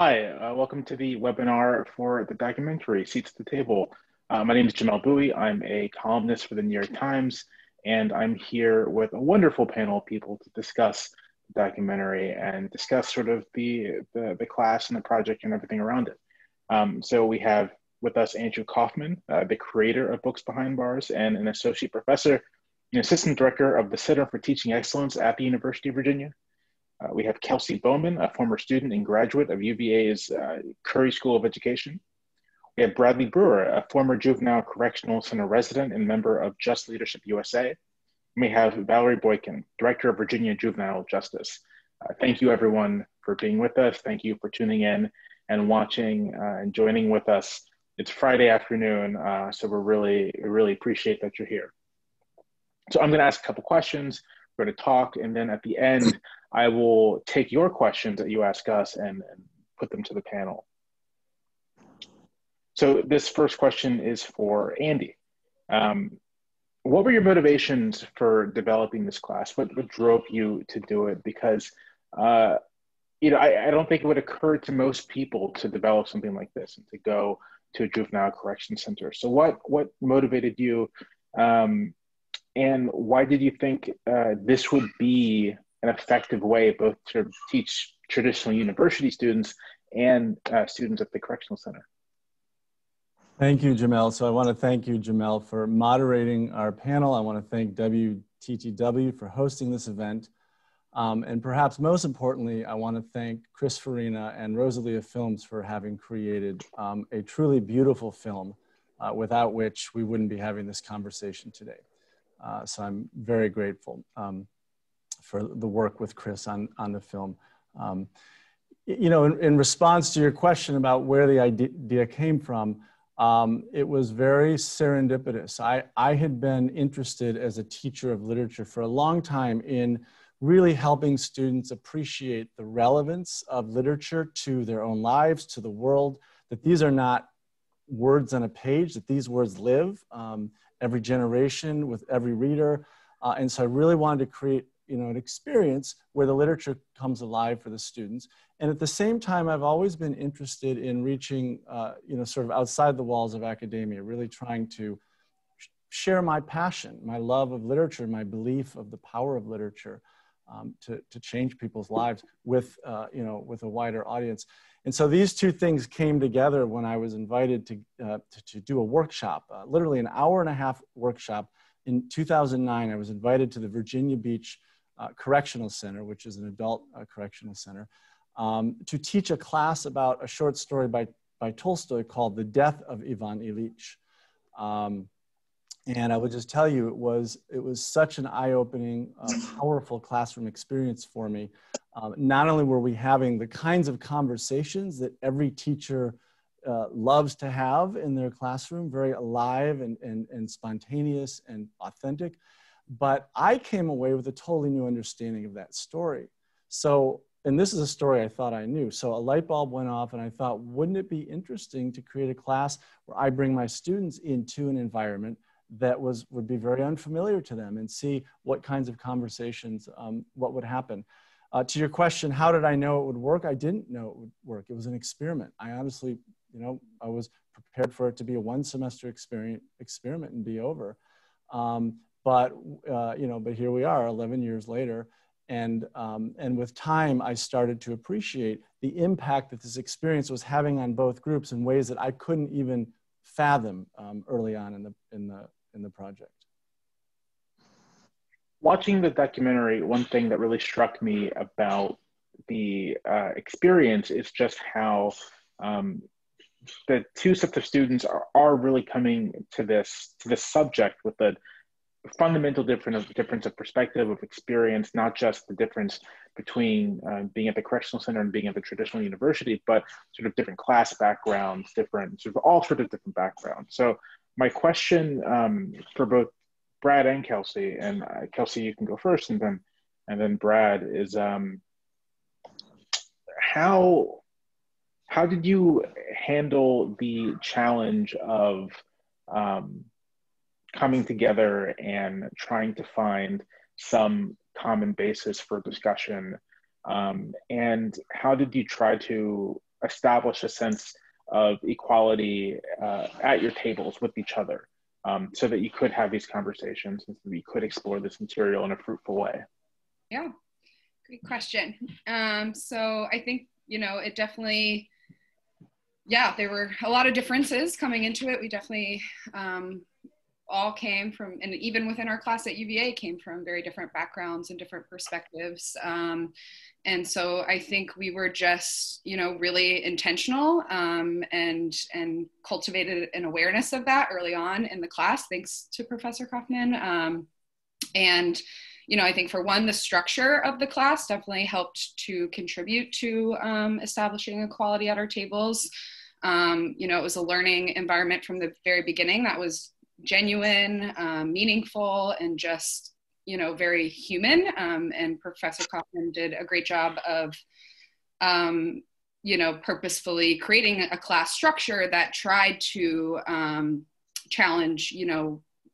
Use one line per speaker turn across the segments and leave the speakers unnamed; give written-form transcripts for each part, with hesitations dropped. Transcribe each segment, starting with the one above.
Hi, welcome to the webinar for the documentary Seats at the Table. My name is Jamelle Bouie. I'm a columnist for the New York Times, and I'm here with a wonderful panel of people to discuss the documentary and discuss sort of the class and the project and everything around it. So we have with us Andrew Kaufman, the creator of Books Behind Bars and an associate professor and assistant director of the Center for Teaching Excellence at the University of Virginia. We have Kelsey Bowman, a former student and graduate of UVA's Curry School of Education. We have Bradley Brewer, a former Juvenile Correctional Center resident and member of Just Leadership USA. And we have Valarie Boykin, Director of Virginia Juvenile Justice. Thank you everyone for being with us. Thank you for tuning in and watching and joining with us. It's Friday afternoon, so we really appreciate that you're here. So I'm gonna ask a couple questions. We're going to talk, and then at the end, I will take your questions that you ask us and put them to the panel. So this first question is for Andy. What were your motivations for developing this class? What drove you to do it? Because I don't think it would occur to most people to develop something like this and to go to a juvenile correction center. So what motivated you? And why did you think this would be an effective way both to teach traditional university students and students at the Correctional Center?
Thank you, Jamelle. So I want to thank you, Jamelle, for moderating our panel. I want to thank WTTW for hosting this event. And perhaps most importantly, I want to thank Chris Farina and Rosalia Films for having created a truly beautiful film without which we wouldn't be having this conversation today. So I'm very grateful for the work with Chris on the film. In response to your question about where the idea came from, it was very serendipitous. I had been interested as a teacher of literature for a long time in really helping students appreciate the relevance of literature to their own lives, to the world, that these are not words on a page, that these words live. Every generation with every reader. And so I really wanted to create, an experience where the literature comes alive for the students. And at the same time, I've always been interested in reaching, sort of outside the walls of academia, really trying to share my passion, my love of literature, my belief of the power of literature to change people's lives with a wider audience. And so these two things came together when I was invited to do a workshop, literally an hour-and-a-half workshop. In 2009, I was invited to the Virginia Beach Correctional Center, which is an adult correctional center, to teach a class about a short story by Tolstoy called The Death of Ivan Ilyich. And I would just tell you, it was such an eye-opening, powerful classroom experience for me. Not only were we having the kinds of conversations that every teacher loves to have in their classroom, very alive and spontaneous and authentic, but I came away with a totally new understanding of that story. So, and this is a story I thought I knew. So a light bulb went off and I thought, wouldn't it be interesting to create a class where I bring my students into an environment that would be very unfamiliar to them and see what kinds of conversations, what would happen. To your question, how did I know it would work? I didn't know it would work. It was an experiment. I honestly, I was prepared for it to be a one-semester experiment and be over. But here we are 11 years later. And with time, I started to appreciate the impact that this experience was having on both groups in ways that I couldn't even fathom early on in the project.
Watching the documentary, one thing that really struck me about the experience is just how the two sets of students are really coming to this subject with a fundamental difference of perspective, of experience, not just the difference between being at the correctional center and being at the traditional university, but sort of different class backgrounds, all sorts of different backgrounds. So my question for both Brad and Kelsey, and Kelsey, you can go first, and then Brad, is how did you handle the challenge of coming together and trying to find some common basis for discussion? And how did you try to establish a sense of equality at your tables with each other, so that you could have these conversations and so that you could explore this material in a fruitful way?
Yeah, great question. So I think, it definitely, there were a lot of differences coming into it. We definitely all came from, and even within our class at UVA, came from very different backgrounds and different perspectives. And so I think we were just, really intentional, and cultivated an awareness of that early on in the class, thanks to Professor Kaufman. And I think for one, the structure of the class definitely helped to contribute to establishing equality at our tables. It was a learning environment from the very beginning that was genuine, meaningful, and just, very human. And Professor Kaufman did a great job of, purposefully creating a class structure that tried to challenge,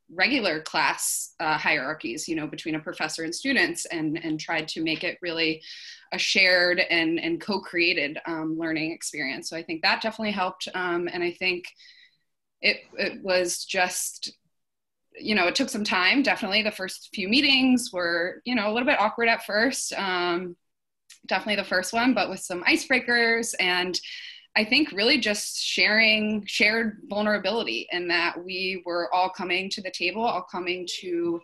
regular class hierarchies, between a professor and students, and tried to make it really a shared and co-created learning experience. So I think that definitely helped. And I think it was just, it took some time. Definitely the first few meetings were, a little bit awkward at first. Definitely the first one, but with some icebreakers, and I think really just shared vulnerability, and that we were all coming to the table, all coming to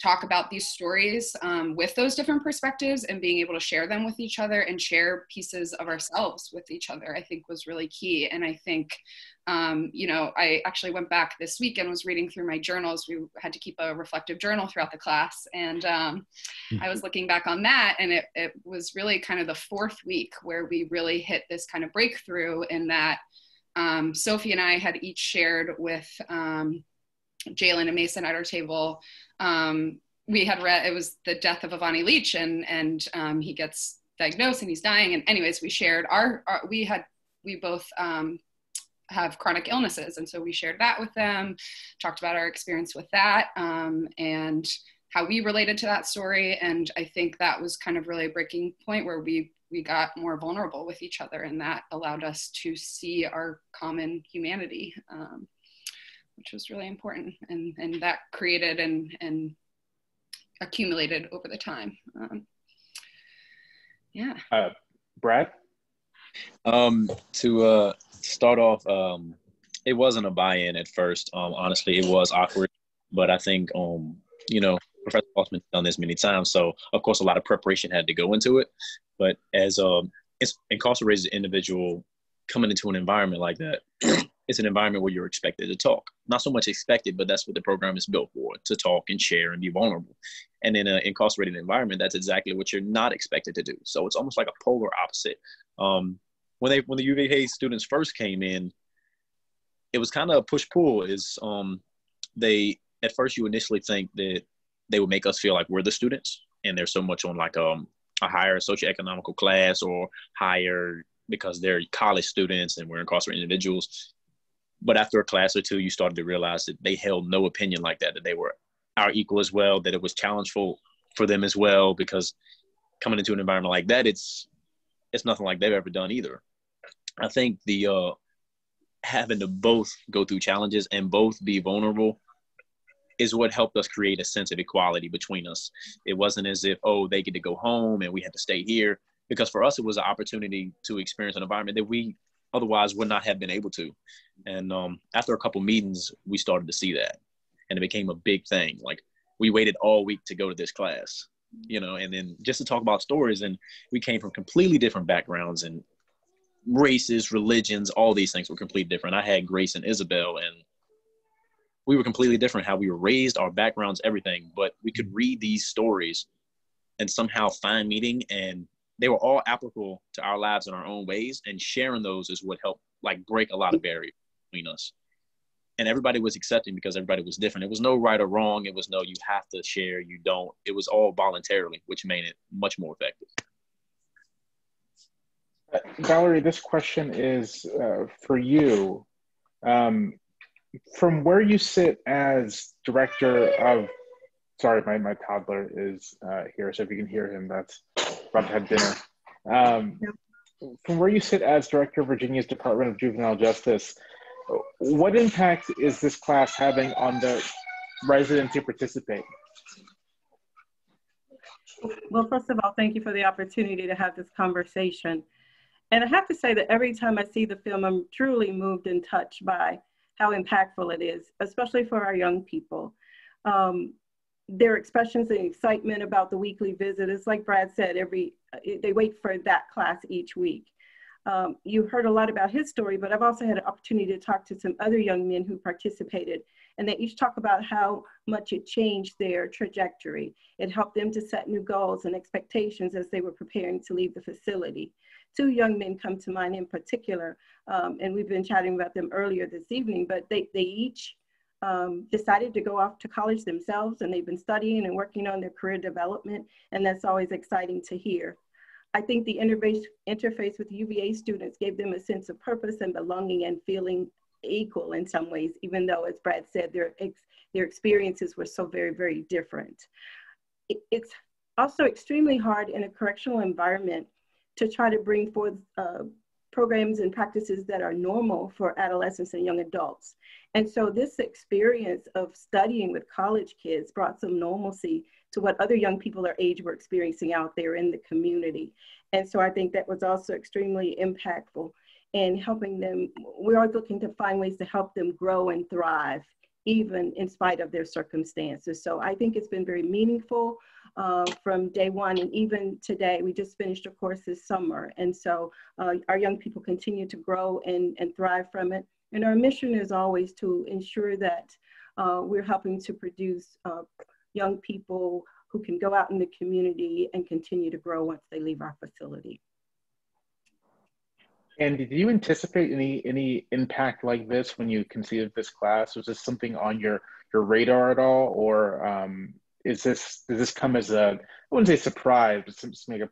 talk about these stories with those different perspectives, and being able to share them with each other and share pieces of ourselves with each other, I think was really key. And I think, I actually went back this week and was reading through my journals. We had to keep a reflective journal throughout the class. And I was looking back on that, and it was really kind of the fourth week where we really hit this kind of breakthrough, in that Sophie and I had each shared with Jalen and Mason at our table. We had read, it was the death of Avani Leach, and he gets diagnosed and he's dying. And anyways, we shared we both have chronic illnesses. And so we shared that with them, talked about our experience with that, and how we related to that story. And I think that was kind of really a breaking point where we got more vulnerable with each other, and that allowed us to see our common humanity, which was really important. And that created and accumulated over the time.
Brad?
To start off, it wasn't a buy-in at first. Honestly, it was awkward, but I think, Professor Kaufman's done this many times, so of course a lot of preparation had to go into it. But as it's incarcerated individual coming into an environment like that, it's an environment where you're expected to talk. Not so much expected, but that's what the program is built for, to talk and share and be vulnerable. And in an incarcerated environment, that's exactly what you're not expected to do. So it's almost like a polar opposite. When the UVA students first came in, it was kind of a push-pull. At first you initially think that they would make us feel like we're the students, and they're so much on like a higher socioeconomical class, or higher because they're college students and we're incarcerated individuals. But after a class or two, you started to realize that they held no opinion like that they were our equal as well, that it was challengeful for them as well, because coming into an environment like that, it's nothing like they've ever done either. I think the having to both go through challenges and both be vulnerable is what helped us create a sense of equality between us. It wasn't as if, they get to go home and we had to stay here, because for us, it was an opportunity to experience an environment that we otherwise would not have been able to. And after a couple meetings, we started to see that, and it became a big thing. Like, we waited all week to go to this class, and then just to talk about stories. And we came from completely different backgrounds and races, religions, all these things were completely different. I had Grace and Isabel, and we were completely different, how we were raised, our backgrounds, everything. But we could read these stories and somehow find meaning, and they were all applicable to our lives in our own ways. And sharing those is what helped break a lot of barriers between us. And everybody was accepting because everybody was different. It was no right or wrong. It was no, you have to share, you don't. It was all voluntarily, which made it much more effective.
Valarie, this question is for you. From where you sit as director of, sorry, my toddler is here, so if you can hear him, that's about to have dinner. from where you sit as director of Virginia's Department of Juvenile Justice, what impact is this class having on the residents who participate?
Well, first of all, thank you for the opportunity to have this conversation. And I have to say that every time I see the film, I'm truly moved and touched by how impactful it is, especially for our young people. Their expressions and excitement about the weekly visit is like Brad said, they wait for that class each week. You heard a lot about his story, but I've also had an opportunity to talk to some other young men who participated, and they each talk about how much it changed their trajectory. It helped them to set new goals and expectations as they were preparing to leave the facility. Two young men come to mind in particular, and we've been chatting about them earlier this evening, but they each decided to go off to college themselves, and they've been studying and working on their career development, and that's always exciting to hear. I think the interface with UVA students gave them a sense of purpose and belonging and feeling equal in some ways, even though, as Brad said, their experiences were so very, very different. It's also extremely hard in a correctional environment to try to bring forth programs and practices that are normal for adolescents and young adults. And so this experience of studying with college kids brought some normalcy to what other young people their age were experiencing out there in the community. And so I think that was also extremely impactful in helping them. We're always looking to find ways to help them grow and thrive, even in spite of their circumstances. So I think it's been very meaningful from day one, and even today. We just finished a course this summer. And so our young people continue to grow and thrive from it. And our mission is always to ensure that we're helping to produce young people who can go out in the community and continue to grow once they leave our facility.
And did you anticipate any impact like this when you conceived this class? Was this something on your radar at all, or does this come as I wouldn't say surprise, but something like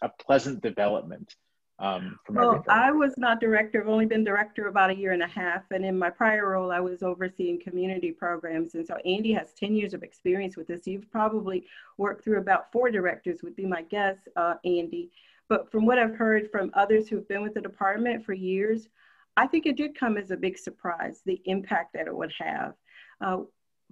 a pleasant development from everything?
I was not director. I've only been director about 1.5 years, and in my prior role, I was overseeing community programs. And so Andy has 10 years of experience with this. You've probably worked through about 4 directors, would be my guess, Andy. But from what I've heard from others who've been with the department for years, I think it did come as a big surprise, the impact that it would have.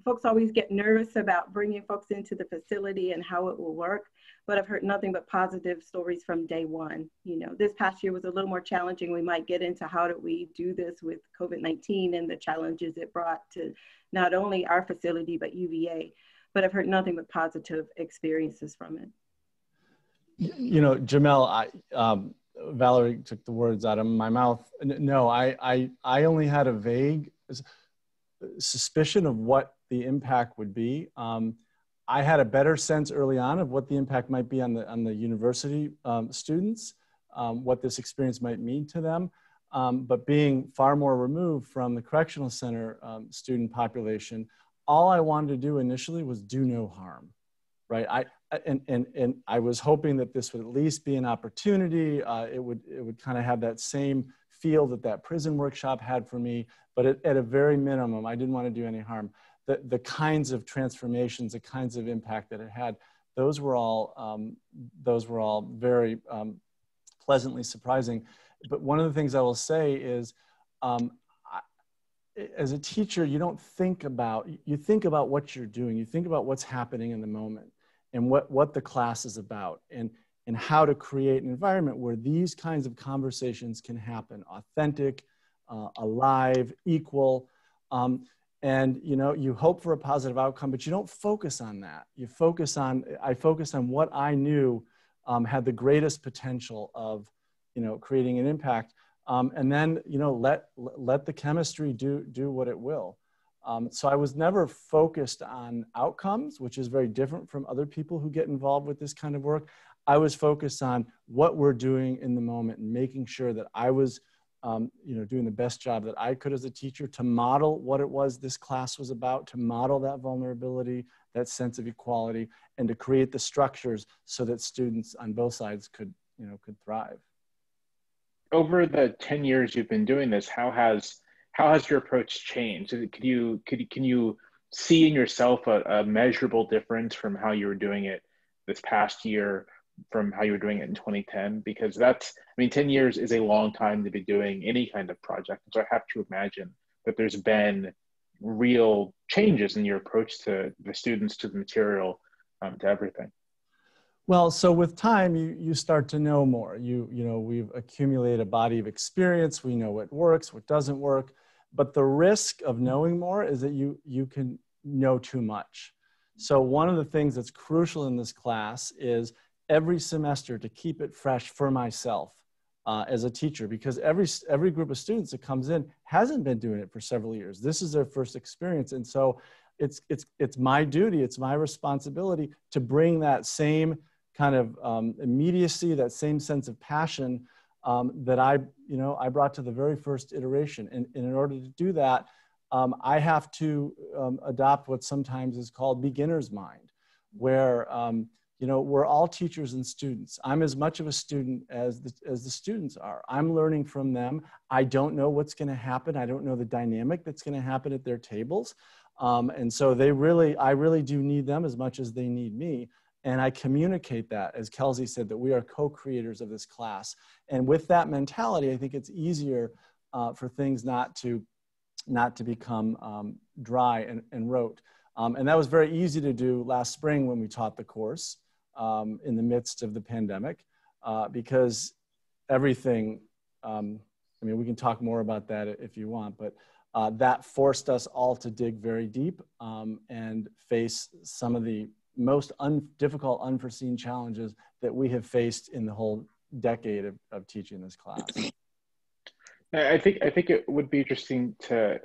Folks always get nervous about bringing folks into the facility and how it will work, but I've heard nothing but positive stories from day one. You know, this past year was a little more challenging. We might get into how do we do this with COVID-19 and the challenges it brought to not only our facility, but UVA, but I've heard nothing but positive experiences from it.
You know, Jamelle, Valarie took the words out of my mouth. No, I only had a vague suspicion of what the impact would be. I had a better sense early on of what the impact might be on the university students, what this experience might mean to them. But being far more removed from the correctional center student population, all I wanted to do initially was do no harm, right? And I was hoping that this would at least be an opportunity. It would kind of have that same feel that prison workshop had for me, but at a very minimum, I didn't want to do any harm. The kinds of transformations, the kinds of impact that it had, those were all very pleasantly surprising. But one of the things I will say is, as a teacher, you think about what you're doing, you think about what's happening in the moment, and what the class is about, and how to create an environment where these kinds of conversations can happen, authentic, alive, equal. And you hope for a positive outcome, but you don't focus on that. I focused on what I knew had the greatest potential of, creating an impact. And then, let the chemistry do what it will. So I was never focused on outcomes, which is very different from other people who get involved with this kind of work. I was focused on what we're doing in the moment and making sure that I was doing the best job that I could as a teacher to model what it was this class was about, to model that vulnerability, that sense of equality, and to create the structures so that students on both sides could thrive.
Over the 10 years you've been doing this, how has your approach changed? Can you see in yourself a measurable difference from how you were doing it this past year from how you were doing it in 2010? Because that's, I mean, 10 years is a long time to be doing any kind of project. So I have to imagine that there's been real changes in your approach to the students, to the material, to everything.
Well, so with time, you start to know more. You know, we've accumulated a body of experience. We know what works, what doesn't work. But the risk of knowing more is that you can know too much. So one of the things that's crucial in this class is every semester to keep it fresh for myself as a teacher, because every group of students that comes in hasn't been doing it for several years. This is their first experience. And so it's my duty, it's my responsibility to bring that same kind of immediacy, that same sense of passion that I brought to the very first iteration. And in order to do that, I have to adopt what sometimes is called beginner's mind, where we're all teachers and students. I'm as much of a student as the students are. I'm learning from them. I don't know what's going to happen. I don't know the dynamic that's going to happen at their tables. And so I really do need them as much as they need me. And I communicate that, as Kelsey said, that we are co-creators of this class. And with that mentality, I think it's easier for things not to become dry and rote. And that was very easy to do last spring when we taught the course in the midst of the pandemic, because everything, we can talk more about that if you want, but that forced us all to dig very deep and face some of the most difficult, unforeseen challenges that we have faced in the whole decade of teaching this class.
I think it would be interesting to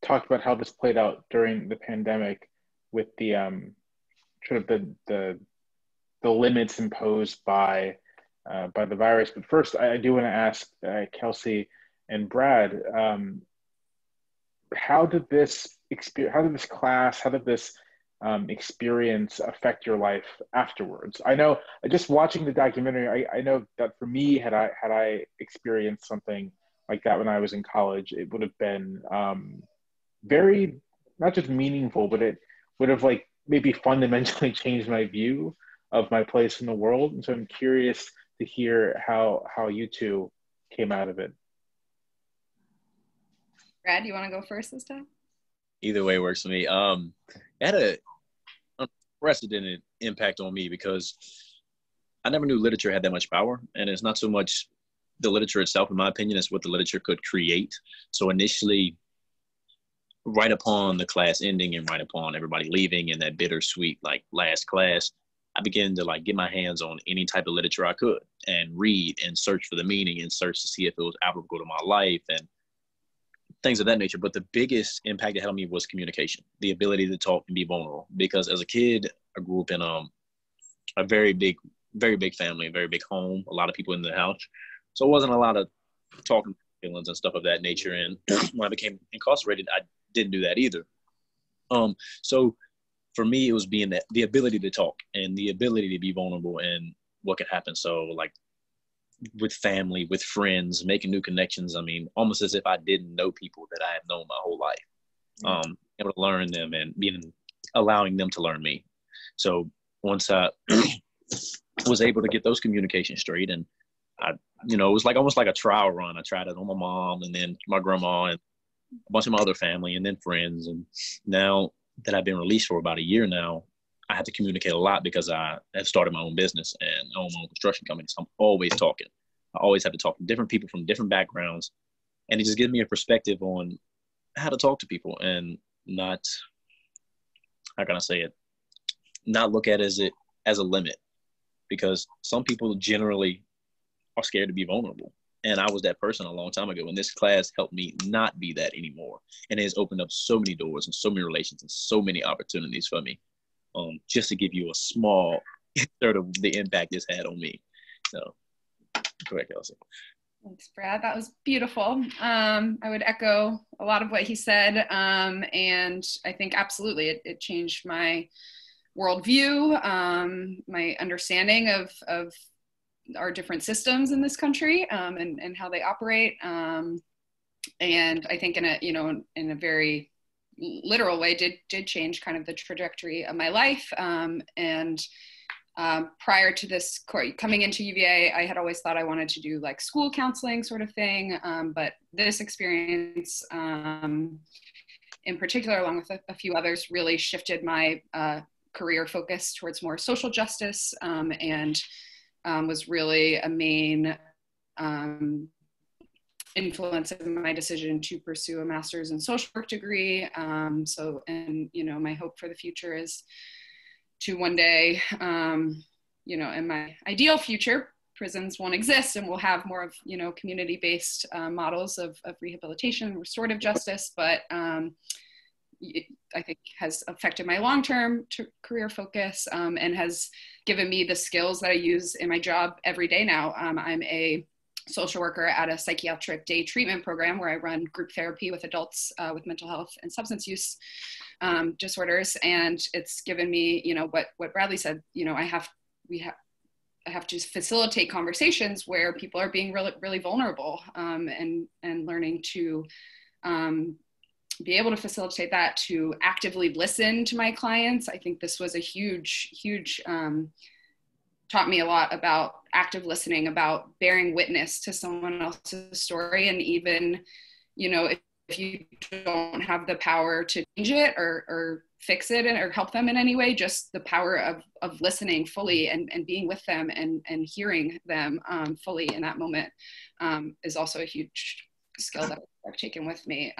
talk about how this played out during the pandemic with the sort of the limits imposed by the virus. But first, I do want to ask Kelsey and Brad, how did this class, how did this experience affect your life afterwards? I know, just watching the documentary, I know that for me, had I experienced something like that when I was in college, it would have been very, not just meaningful, but it would have like maybe fundamentally changed my view of my place in the world. And so I'm curious to hear how you two came out of it.
Brad, you want to go first this time?
Either way works for me. It had a unprecedented impact on me because I never knew literature had that much power. And it's not so much the literature itself, in my opinion, it's what the literature could create. So initially, right upon the class ending and right upon everybody leaving in that bittersweet, like, last class, I began to like get my hands on any type of literature I could and read and search for the meaning and search to see if it was applicable to my life and things of that nature. But the biggest impact it had on me was communication, the ability to talk and be vulnerable. Because as a kid, I grew up in a very big family, a very big home, a lot of people in the house. So it wasn't a lot of talking feelings and stuff of that nature. And when I became incarcerated, I didn't do that either. So for me, it was being the ability to talk and the ability to be vulnerable and what could happen. So like with family, with friends, making new connections. I mean, almost as if I didn't know people that I had known my whole life. Able to learn them and allowing them to learn me. So once I was able to get those communications straight, and it was like almost like a trial run. I tried it on my mom and then my grandma and a bunch of my other family and then friends. And now that I've been released for about a year now, I have to communicate a lot because I have started my own business and own my own construction company. So I'm always talking. I always have to talk to different people from different backgrounds. And it just gives me a perspective on how to talk to people and not, how can I say it, not look at it as a limit. Because some people generally are scared to be vulnerable. And I was that person a long time ago. And this class helped me not be that anymore. And it has opened up so many doors and so many relations and so many opportunities for me. Just to give you a small third of the impact this had on me. So, correct, Kelsey.
Thanks, Brad. That was beautiful. I would echo a lot of what he said. And I think absolutely it changed my worldview, my understanding of our different systems in this country and how they operate. And I think in a very literal way did change kind of the trajectory of my life. And prior to this coming into UVA, I had always thought I wanted to do like school counseling sort of thing. But this experience in particular, along with a few others, really shifted my career focus towards more social justice, and was really a main influence in my decision to pursue a master's in social work degree. And my hope for the future is to one day, in my ideal future, prisons won't exist and we'll have more of, community-based models of rehabilitation, restorative justice, but I think has affected my long-term career focus, and has given me the skills that I use in my job every day now. I'm a social worker at a psychiatric day treatment program where I run group therapy with adults with mental health and substance use disorders. And it's given me, what Bradley said, I have to facilitate conversations where people are being really, really vulnerable, and learning to be able to facilitate that, to actively listen to my clients. I think this was a huge, taught me a lot about active listening, about bearing witness to someone else's story. And even, if you don't have the power to change it or fix it or help them in any way, just the power of listening fully and being with them and hearing them fully in that moment is also a huge skill that I've taken with me.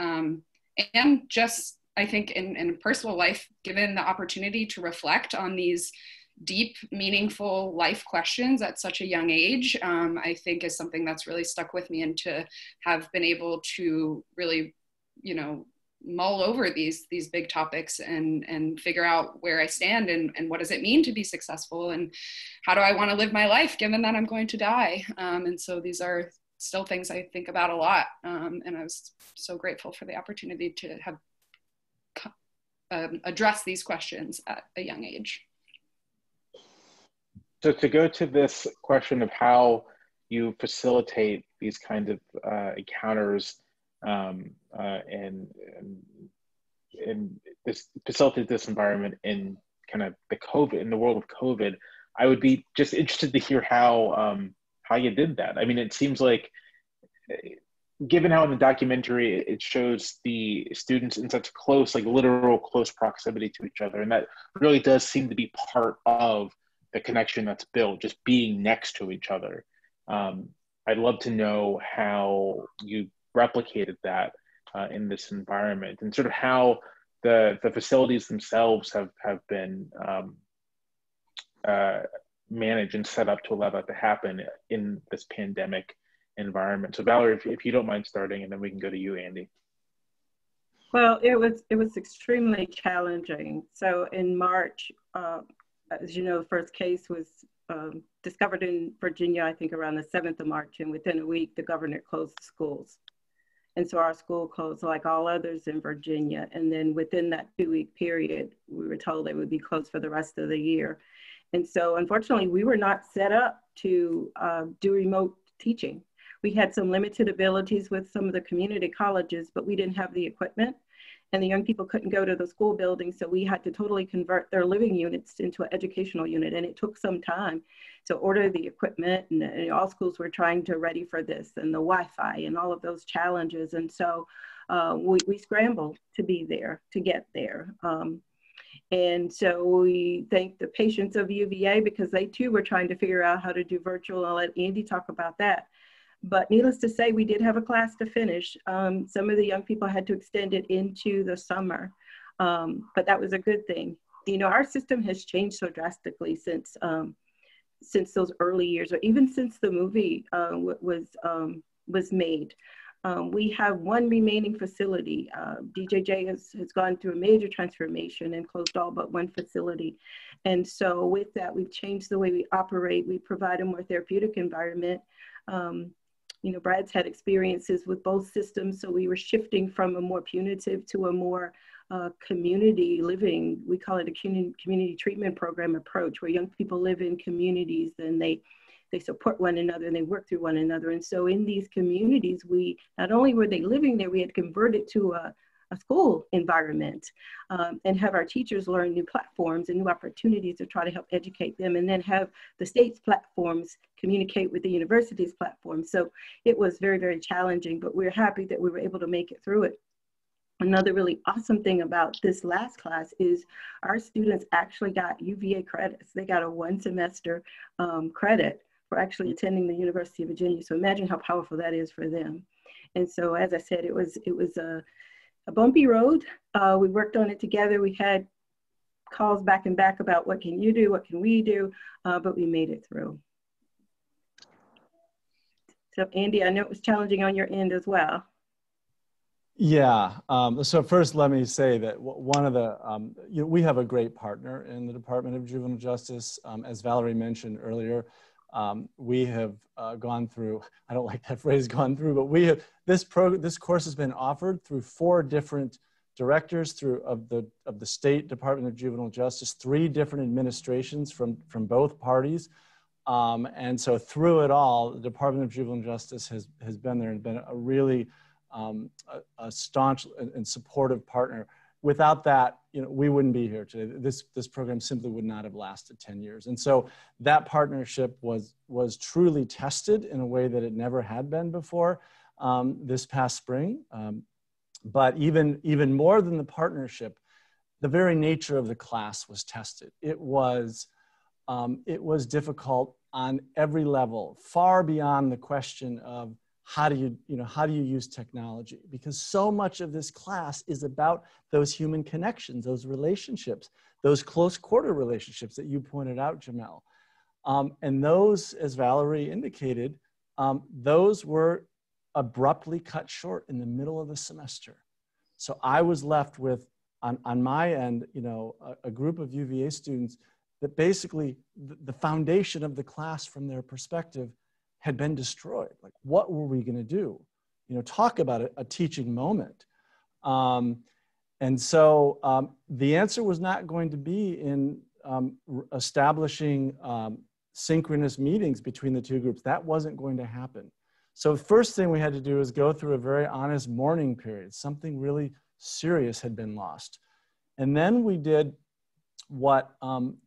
And just, I think in personal life, given the opportunity to reflect on these deep, meaningful life questions at such a young age, I think is something that's really stuck with me, and to have been able to really, mull over these big topics and figure out where I stand and what does it mean to be successful, and how do I want to live my life given that I'm going to die. And so these are still things I think about a lot. And I was so grateful for the opportunity to have address these questions at a young age.
So to go to this question of how you facilitate these kinds of encounters and facilitate this environment in kind of in the world of COVID, I would be just interested to hear how you did that. I mean, it seems like, given how in the documentary it shows the students in such close, like literal close proximity to each other, and that really does seem to be part of the connection that's built, just being next to each other. I'd love to know how you replicated that in this environment, and sort of how the facilities themselves have been managed and set up to allow that to happen in this pandemic environment. So Valarie, if you don't mind starting, and then we can go to you, Andy.
Well, it was extremely challenging. So in March, as you know, the first case was discovered in Virginia, I think around the 7th of March, and within a week, the governor closed the schools. And so our school closed like all others in Virginia. And then within that 2-week period, we were told they would be closed for the rest of the year. And so unfortunately, we were not set up to do remote teaching. We had some limited abilities with some of the community colleges, but we didn't have the equipment, and the young people couldn't go to the school building. So we had to totally convert their living units into an educational unit. And it took some time to order the equipment, and all schools were trying to ready for this, and the Wi-Fi and all of those challenges. And so we scrambled to be there, to get there. And so we thank the patience of UVA, because they too were trying to figure out how to do virtual. I'll let Andy talk about that. But needless to say, we did have a class to finish. Some of the young people had to extend it into the summer, but that was a good thing. You know, our system has changed so drastically since those early years, or even since the movie was made. We have one remaining facility. DJJ has gone through a major transformation and closed all but one facility. And so with that, we've changed the way we operate. We provide a more therapeutic environment. You know, Brad's had experiences with both systems, so we were shifting from a more punitive to a more community living. We call it a community treatment program approach, where young people live in communities and they support one another and they work through one another. And so in these communities, we not only were they living there, we had converted to a a school environment, and have our teachers learn new platforms and new opportunities to try to help educate them, and then have the state's platforms communicate with the university's platforms. So it was very, very challenging, but we're happy that we were able to make it through it. Another really awesome thing about this last class is our students actually got UVA credits. They got a 1 semester credit for actually attending the University of Virginia. So imagine how powerful that is for them. And so, as I said, it was a bumpy road. We worked on it together. We had calls back and back about what can you do, what can we do, but we made it through. So Andy, I know it was challenging on your end as well.
Yeah. So first, let me say that one of the, we have a great partner in the Department of Juvenile Justice. As Valarie mentioned earlier, we have gone through, I don't like that phrase, gone through, but we have, this course has been offered through 4 different directors of the State Department of Juvenile Justice, 3 different administrations from both parties. And so through it all, the Department of Juvenile Justice has been there and been a really a staunch and supportive partner. Without that, we wouldn't be here today. This program simply would not have lasted 10 years. And so that partnership was truly tested in a way that it never had been before this past spring. But even more than the partnership, the very nature of the class was tested. It was difficult on every level, far beyond the question of how do you use technology? Because so much of this class is about those human connections, those relationships, those close quarter relationships that you pointed out, Jamelle. And those, as Valarie indicated, those were abruptly cut short in the middle of the semester. So I was left with, on my end, a group of UVA students that basically the foundation of the class from their perspective had been destroyed. Like, what were we going to do? Talk about a teaching moment. And so the answer was not going to be in establishing synchronous meetings between the 2 groups. That wasn't going to happen. So the first thing we had to do is go through a very honest mourning period. Something really serious had been lost. And then we did what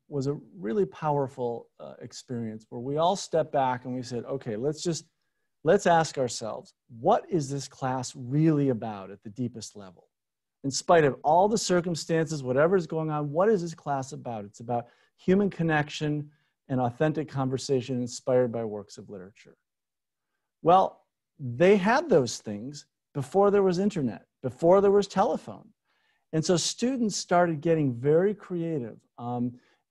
was a really powerful experience where we all stepped back and we said, okay, let's ask ourselves, what is this class really about at the deepest level? In spite of all the circumstances, whatever is going on, what is this class about? It's about human connection and authentic conversation inspired by works of literature. Well, they had those things before there was internet, before there was telephone. And so students started getting very creative,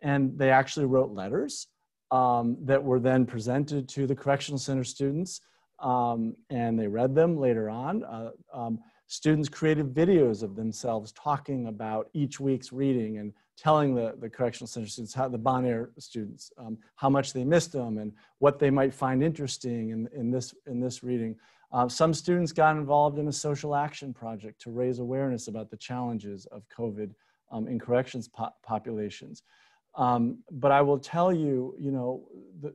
and they actually wrote letters that were then presented to the correctional center students, and they read them later on. Students created videos of themselves talking about each week's reading and telling the correctional center students, the Bon Air students, how much they missed them and what they might find interesting in this reading. Some students got involved in a social action project to raise awareness about the challenges of COVID in corrections populations. But I will tell you,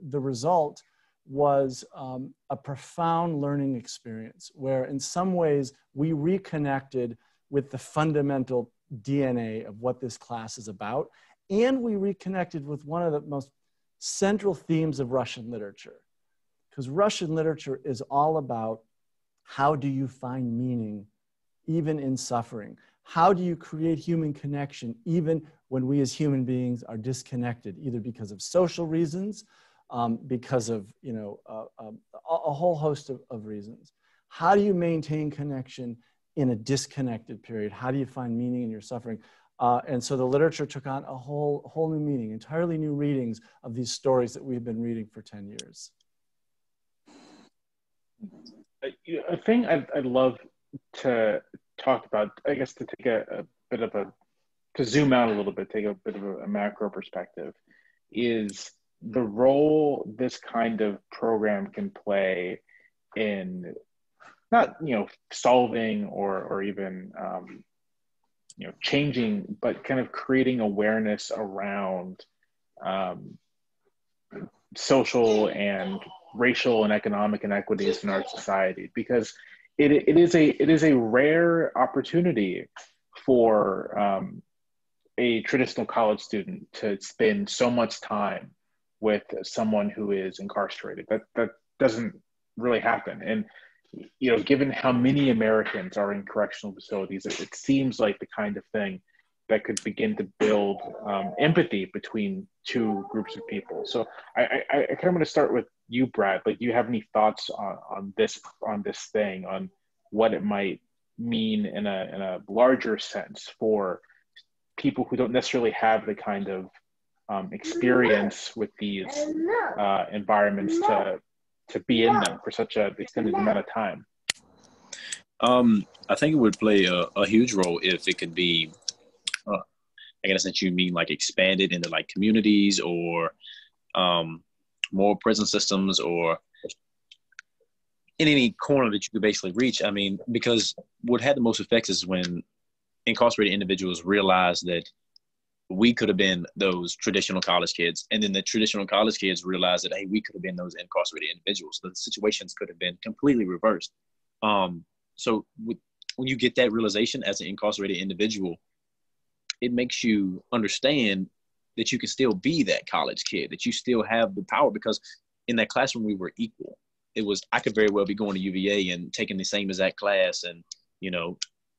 the result was a profound learning experience where in some ways we reconnected with the fundamental DNA of what this class is about. And we reconnected with one of the most central themes of Russian literature. Because Russian literature is all about how do you find meaning even in suffering? How do you create human connection even when we as human beings are disconnected, either because of social reasons, because of a whole host of reasons? How do you maintain connection in a disconnected period? How do you find meaning in your suffering? And so the literature took on a whole new meaning, entirely new readings of these stories that we've been reading for 10 years.
A thing I'd love to talk about, I guess, to take to zoom out a little bit, take a bit of a macro perspective, is the role this kind of program can play in not, solving or even, changing, but kind of creating awareness around social and racial and economic inequities in our society. Because it is a rare opportunity for a traditional college student to spend so much time with someone who is incarcerated. That doesn't really happen. And given how many Americans are in correctional facilities, it seems like the kind of thing that could begin to build empathy between two groups of people. So I kind of want to start with you, Brad. Like, do you have any thoughts on this thing, on what it might mean in a larger sense for people who don't necessarily have the kind of experience with these environments to be in them for such an extended amount of time?
I think it would play a huge role if it could be, I guess that you mean like expanded into like communities or more prison systems, or in any corner that you could basically reach. I mean, because what had the most effects is when incarcerated individuals realized that we could have been those traditional college kids, and then the traditional college kids realized that, hey, we could have been those incarcerated individuals. The situations could have been completely reversed. So when you get that realization as an incarcerated individual, it makes you understand that you can still be that college kid, that you still have the power, because in that classroom we were equal. I could very well be going to UVA and taking the same exact class and,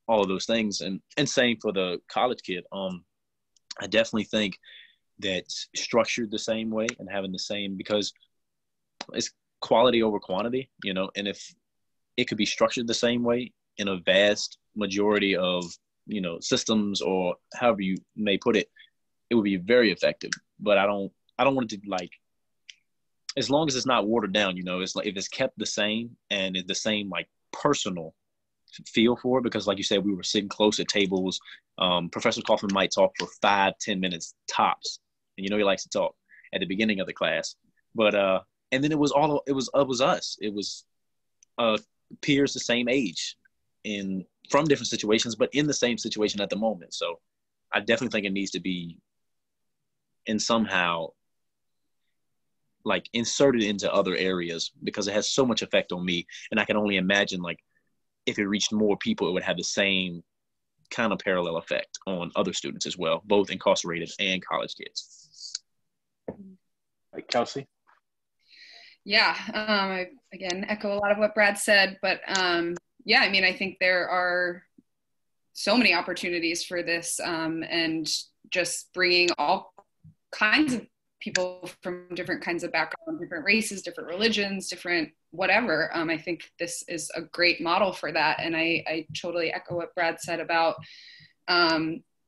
all of those things. And same for the college kid. I definitely think that structured the same way and having the same, because it's quality over quantity, and if it could be structured the same way in a vast majority of, systems, or however you may put it, it would be very effective. But I don't want it to, like, as long as it's not watered down, it's like if it's kept the same and it's the same, like, personal feel for it, because like you said, we were sitting close at tables. Professor Kaufman might talk for 5-10 minutes tops, and he likes to talk at the beginning of the class. But and then it was us. It was peers the same age from different situations, but in the same situation at the moment. So I definitely think it needs to be somehow like inserted into other areas, because it has so much effect on me. And I can only imagine, like, if it reached more people, it would have the same kind of parallel effect on other students as well, both incarcerated and college kids.
Like Kelsey?
Yeah, I, again, echo a lot of what Brad said, but yeah, I mean, I think there are so many opportunities for this, and just bringing all kinds of people from different kinds of backgrounds, different races, different religions, different whatever. I think this is a great model for that. And I totally echo what Brad said about,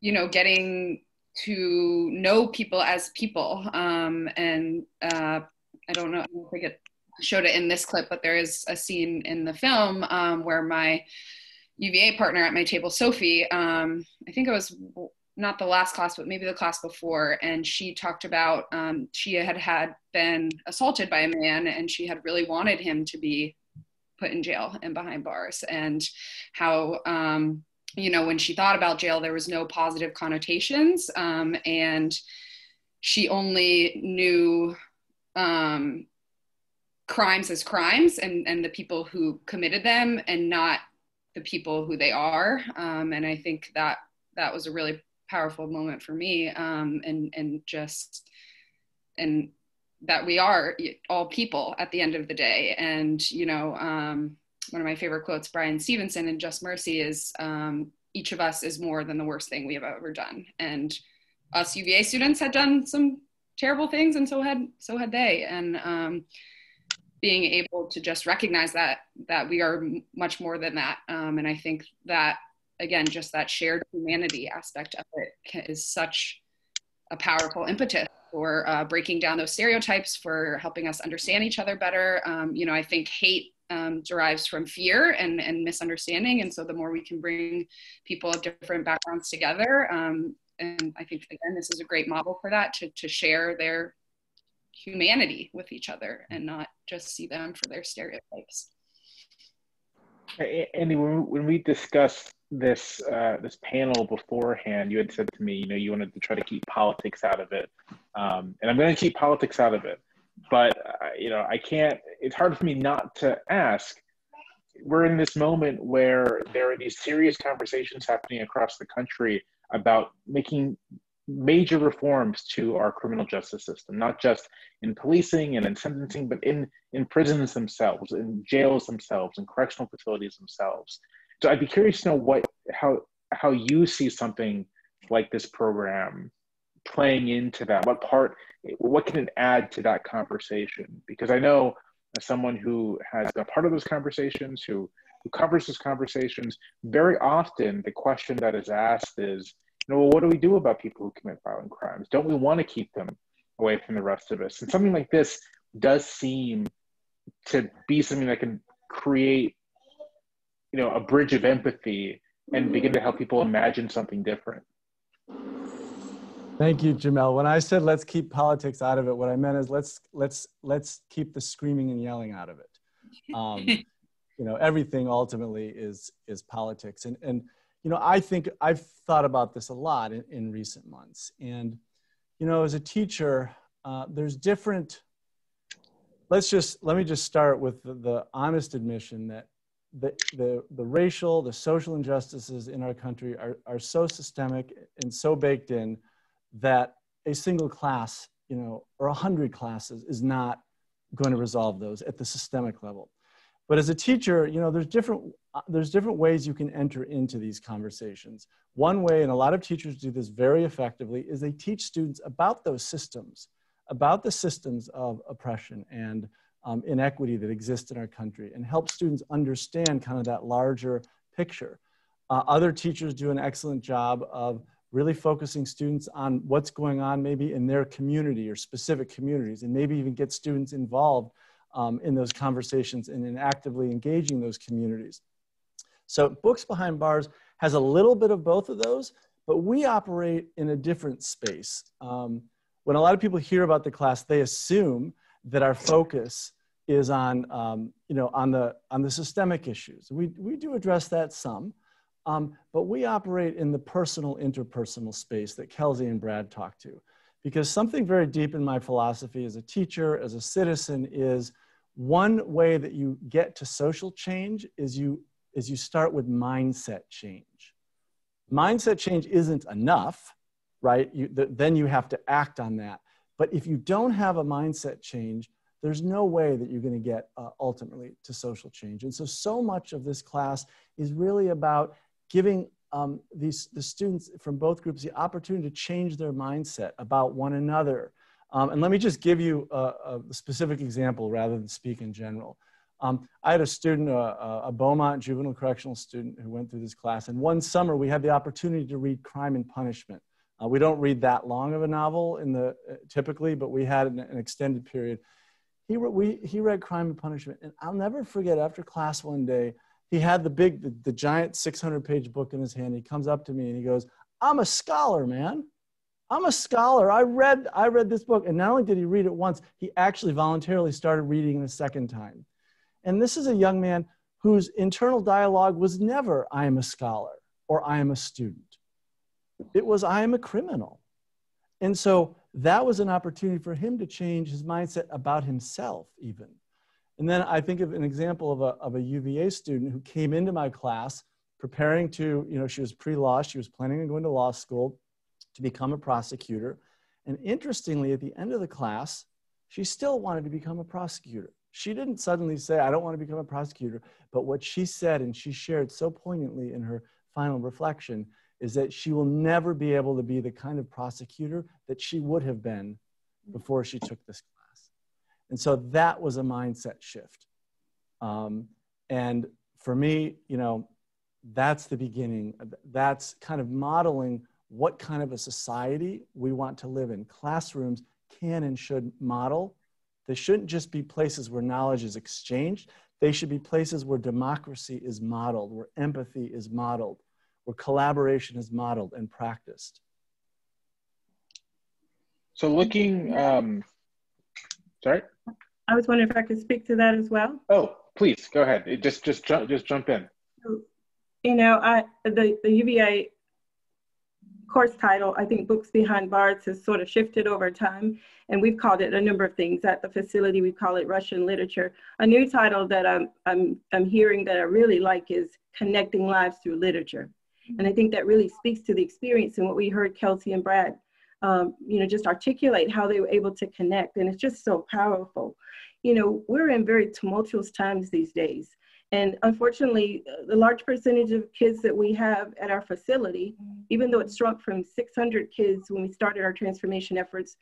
getting to know people as people. And I don't know, I don't think it showed it in this clip, but there is a scene in the film where my UVA partner at my table, Sophie, I think it was not the last class, but maybe the class before. And she talked about, she had been assaulted by a man, and she had really wanted him to be put in jail and behind bars, and how, when she thought about jail, there was no positive connotations. And she only knew crimes as crimes, and the people who committed them, and not the people who they are. And I think that was a really powerful moment for me, and that we are all people at the end of the day. And one of my favorite quotes, Brian Stevenson in Just Mercy, is each of us is more than the worst thing we have ever done. And us UVA students had done some terrible things, and so had they. And being able to just recognize that we are much more than that. And I think that, again, just that shared humanity aspect of it is such a powerful impetus for breaking down those stereotypes, for helping us understand each other better. I think hate derives from fear and misunderstanding. And so the more we can bring people of different backgrounds together, and I think, again, this is a great model for that, to share their humanity with each other and not just see them for their stereotypes.
Andy, when we discussed this panel beforehand, you had said to me, you wanted to try to keep politics out of it, and I'm going to keep politics out of it. But I can't. It's hard for me not to ask. we're in this moment where there are these serious conversations happening across the country about making major reforms to our criminal justice system, not just in policing and in sentencing, but in prisons themselves, in jails themselves, in correctional facilities themselves. So I'd be curious to know how you see something like this program playing into that. What can it add to that conversation? Because I know, as someone who has been a part of those conversations, who covers those conversations, very often the question that is asked is, well, what do we do about people who commit violent crimes? Don't we want to keep them away from the rest of us? And something like this does seem to be something that can create, a bridge of empathy and begin to help people imagine something different.
Thank you, Jamelle. When I said let's keep politics out of it, what I meant is let's keep the screaming and yelling out of it. Everything ultimately is politics, and I think I've thought about this a lot in recent months. And as a teacher, there's different. Let me just start with the honest admission that the racial, the social injustices in our country are so systemic and so baked in that a single class, or 100 classes is not going to resolve those at the systemic level. But as a teacher, there's different ways you can enter into these conversations. One way, and a lot of teachers do this very effectively, is they teach students about those systems, about the systems of oppression and inequity that exist in our country, and help students understand kind of that larger picture. Other teachers do an excellent job of really focusing students on what's going on maybe in their community or specific communities, and maybe even get students involved in those conversations and in actively engaging those communities. So Books Behind Bars has a little bit of both of those, but we operate in a different space. When a lot of people hear about the class, they assume that our focus is on, on the systemic issues. We do address that some, but we operate in the personal, interpersonal space that Kelsey and Brad talked to. Because something very deep in my philosophy as a teacher, as a citizen, is one way that you get to social change is you start with mindset change. Mindset change isn't enough, right? Then you have to act on that. But if you don't have a mindset change, there's no way that you're going to get ultimately to social change. And so much of this class is really about giving the students from both groups the opportunity to change their mindset about one another. And let me just give you a specific example rather than speak in general. I had a student, a Beaumont juvenile correctional student, who went through this class. And one summer, we had the opportunity to read Crime and Punishment. We don't read that long of a novel typically, but we had an extended period. He read Crime and Punishment. And I'll never forget, after class one day, he had the giant 600-page book in his hand. He comes up to me and he goes, "I'm a scholar, man. I'm a scholar. I read this book." And not only did he read it once, he actually voluntarily started reading it a second time. And this is a young man whose internal dialogue was never, "I am a scholar," or "I am a student." It was, "I am a criminal." And so that was an opportunity for him to change his mindset about himself even. And then I think of an example of a UVA student who came into my class preparing to, she was pre-law, she was planning on going to law school to become a prosecutor. And interestingly, at the end of the class, she still wanted to become a prosecutor. She didn't suddenly say, "I don't want to become a prosecutor," but what she said, and she shared so poignantly in her final reflection, is that she will never be able to be the kind of prosecutor that she would have been before she took this class. And so that was a mindset shift. And for me, that's the beginning. That's kind of modeling what kind of a society we want to live in. Classrooms can and should model. They shouldn't just be places where knowledge is exchanged. They should be places where democracy is modeled, where empathy is modeled, where collaboration is modeled and practiced.
So looking, sorry?
I was wondering if I could speak to that as well.
Oh, please, go ahead. Just jump in.
The UVA course title. I think Books Behind Bars has sort of shifted over time, and we've called it a number of things. At the facility, we call it Russian Literature. A new title that I'm hearing that I really like is Connecting Lives Through Literature. And I think that really speaks to the experience and what we heard Kelsey and Brad, just articulate how they were able to connect. And it's just so powerful. We're in very tumultuous times these days. And unfortunately, the large percentage of kids that we have at our facility, even though it's shrunk from 600 kids when we started our transformation efforts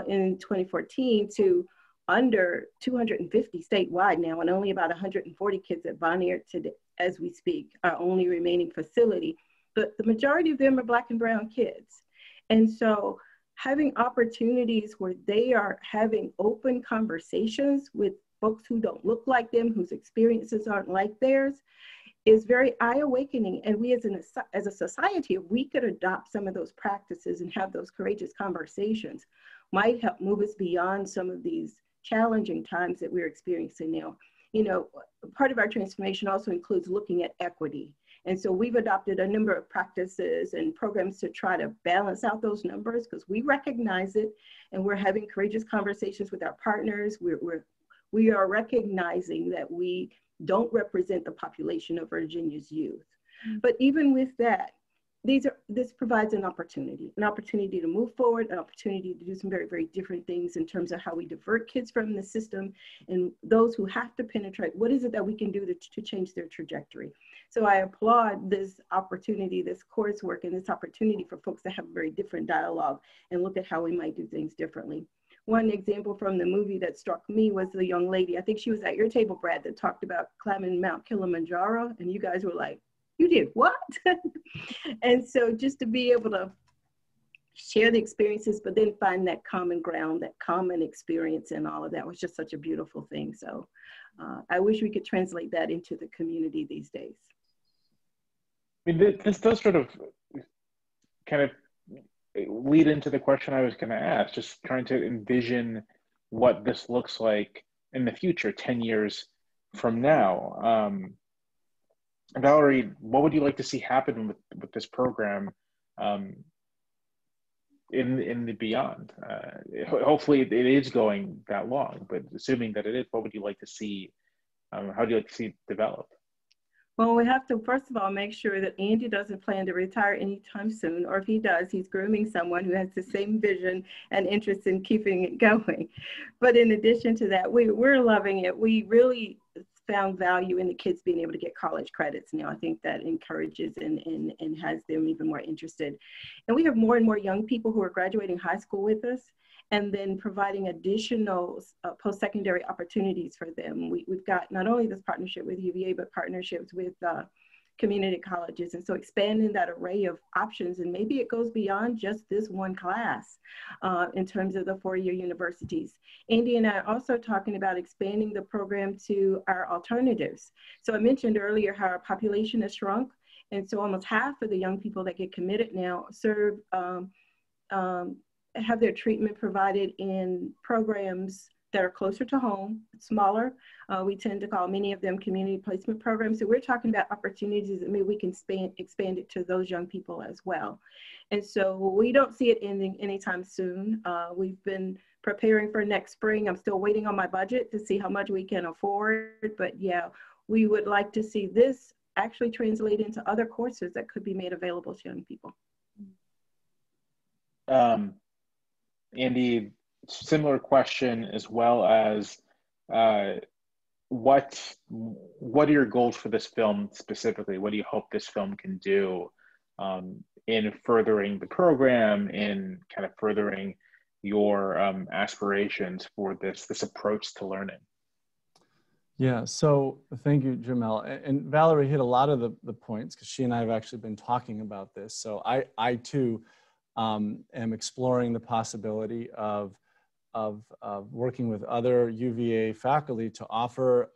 in 2014 to under 250 statewide now, and only about 140 kids at Valarie today, as we speak, our only remaining facility. But the majority of them are Black and brown kids. And so having opportunities where they are having open conversations with folks who don't look like them, whose experiences aren't like theirs, is very eye-awakening. And we as a society, if we could adopt some of those practices and have those courageous conversations, might help move us beyond some of these challenging times that we're experiencing now. Part of our transformation also includes looking at equity. And so we've adopted a number of practices and programs to try to balance out those numbers, because we recognize it, and we're having courageous conversations with our partners. We are recognizing that we don't represent the population of Virginia's youth. But even with that, this provides an opportunity to move forward, an opportunity to do some very, very different things in terms of how we divert kids from the system, and those who have to penetrate, what is it that we can do to change their trajectory? So I applaud this opportunity, this coursework, and this opportunity for folks to have a very different dialogue and look at how we might do things differently. One example from the movie that struck me was the young lady, I think she was at your table, Brad, that talked about climbing Mount Kilimanjaro, and you guys were like, you did what? And so just to be able to share the experiences, but then find that common ground, that common experience, and all of that was just such a beautiful thing. So I wish we could translate that into the community these days.
I mean, this does sort of kind of lead into the question I was going to ask, just trying to envision what this looks like in the future, 10 years from now. Valarie, what would you like to see happen with this program in the beyond? Hopefully it is going that long, but assuming that it is, what would you like to see? How do you like to see it develop?
Well, we have to, first of all, make sure that Andy doesn't plan to retire anytime soon, or if he does, he's grooming someone who has the same vision and interest in keeping it going. But in addition to that, we're loving it. We really found value in the kids being able to get college credits now. I think that encourages and has them even more interested. And we have more and more young people who are graduating high school with us, and then providing additional post-secondary opportunities for them. We've got not only this partnership with UVA, but partnerships with community colleges. And so expanding that array of options, and maybe it goes beyond just this one class in terms of the four-year universities. Andy and I are also talking about expanding the program to our alternatives. So I mentioned earlier how our population has shrunk. And so almost half of the young people that get committed now have their treatment provided in programs that are closer to home, smaller. We tend to call many of them community placement programs. So we're talking about opportunities that maybe we can expand it to those young people as well. And so we don't see it ending anytime soon. We've been preparing for next spring. I'm still waiting on my budget to see how much we can afford. But yeah, we would like to see this actually translate into other courses that could be made available to young people.
Andy, similar question, as well as what are your goals for this film specifically? What do you hope this film can do in furthering the program, in kind of furthering your aspirations for this approach to learning?
Yeah, so thank you, Jamelle. And Valarie hit a lot of the points, because she and I have actually been talking about this. So I too am exploring the possibility of working with other UVA faculty to offer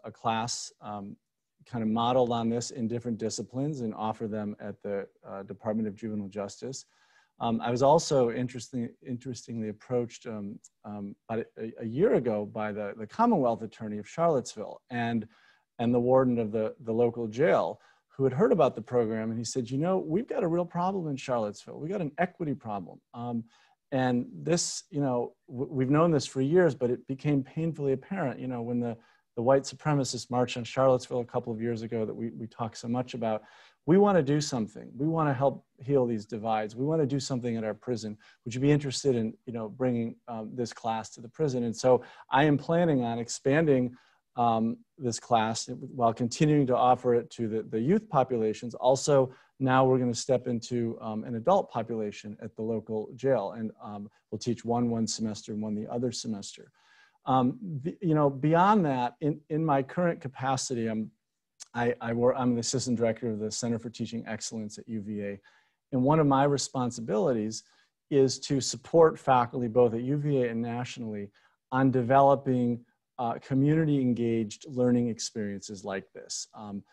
a class kind of modeled on this in different disciplines, and offer them at the Department of Juvenile Justice. I was also interestingly approached about a year ago by the Commonwealth Attorney of Charlottesville and the warden of the local jail, who had heard about the program, and he said, you know, we've got a real problem in Charlottesville. We got an equity problem. And this, you know, we've known this for years, but it became painfully apparent, you know, when the white supremacist march on Charlottesville a couple of years ago that we talked so much about. We want to do something. We want to help heal these divides. We want to do something at our prison. Would you be interested in, you know, bringing this class to the prison? And so I am planning on expanding this class while continuing to offer it to the youth populations. Also, now we're going to step into an adult population at the local jail, and we'll teach one semester and one the other semester. You know, beyond that, in my current capacity, I'm the assistant director of the Center for Teaching Excellence at UVA. And one of my responsibilities is to support faculty both at UVA and nationally on developing community engaged learning experiences like this.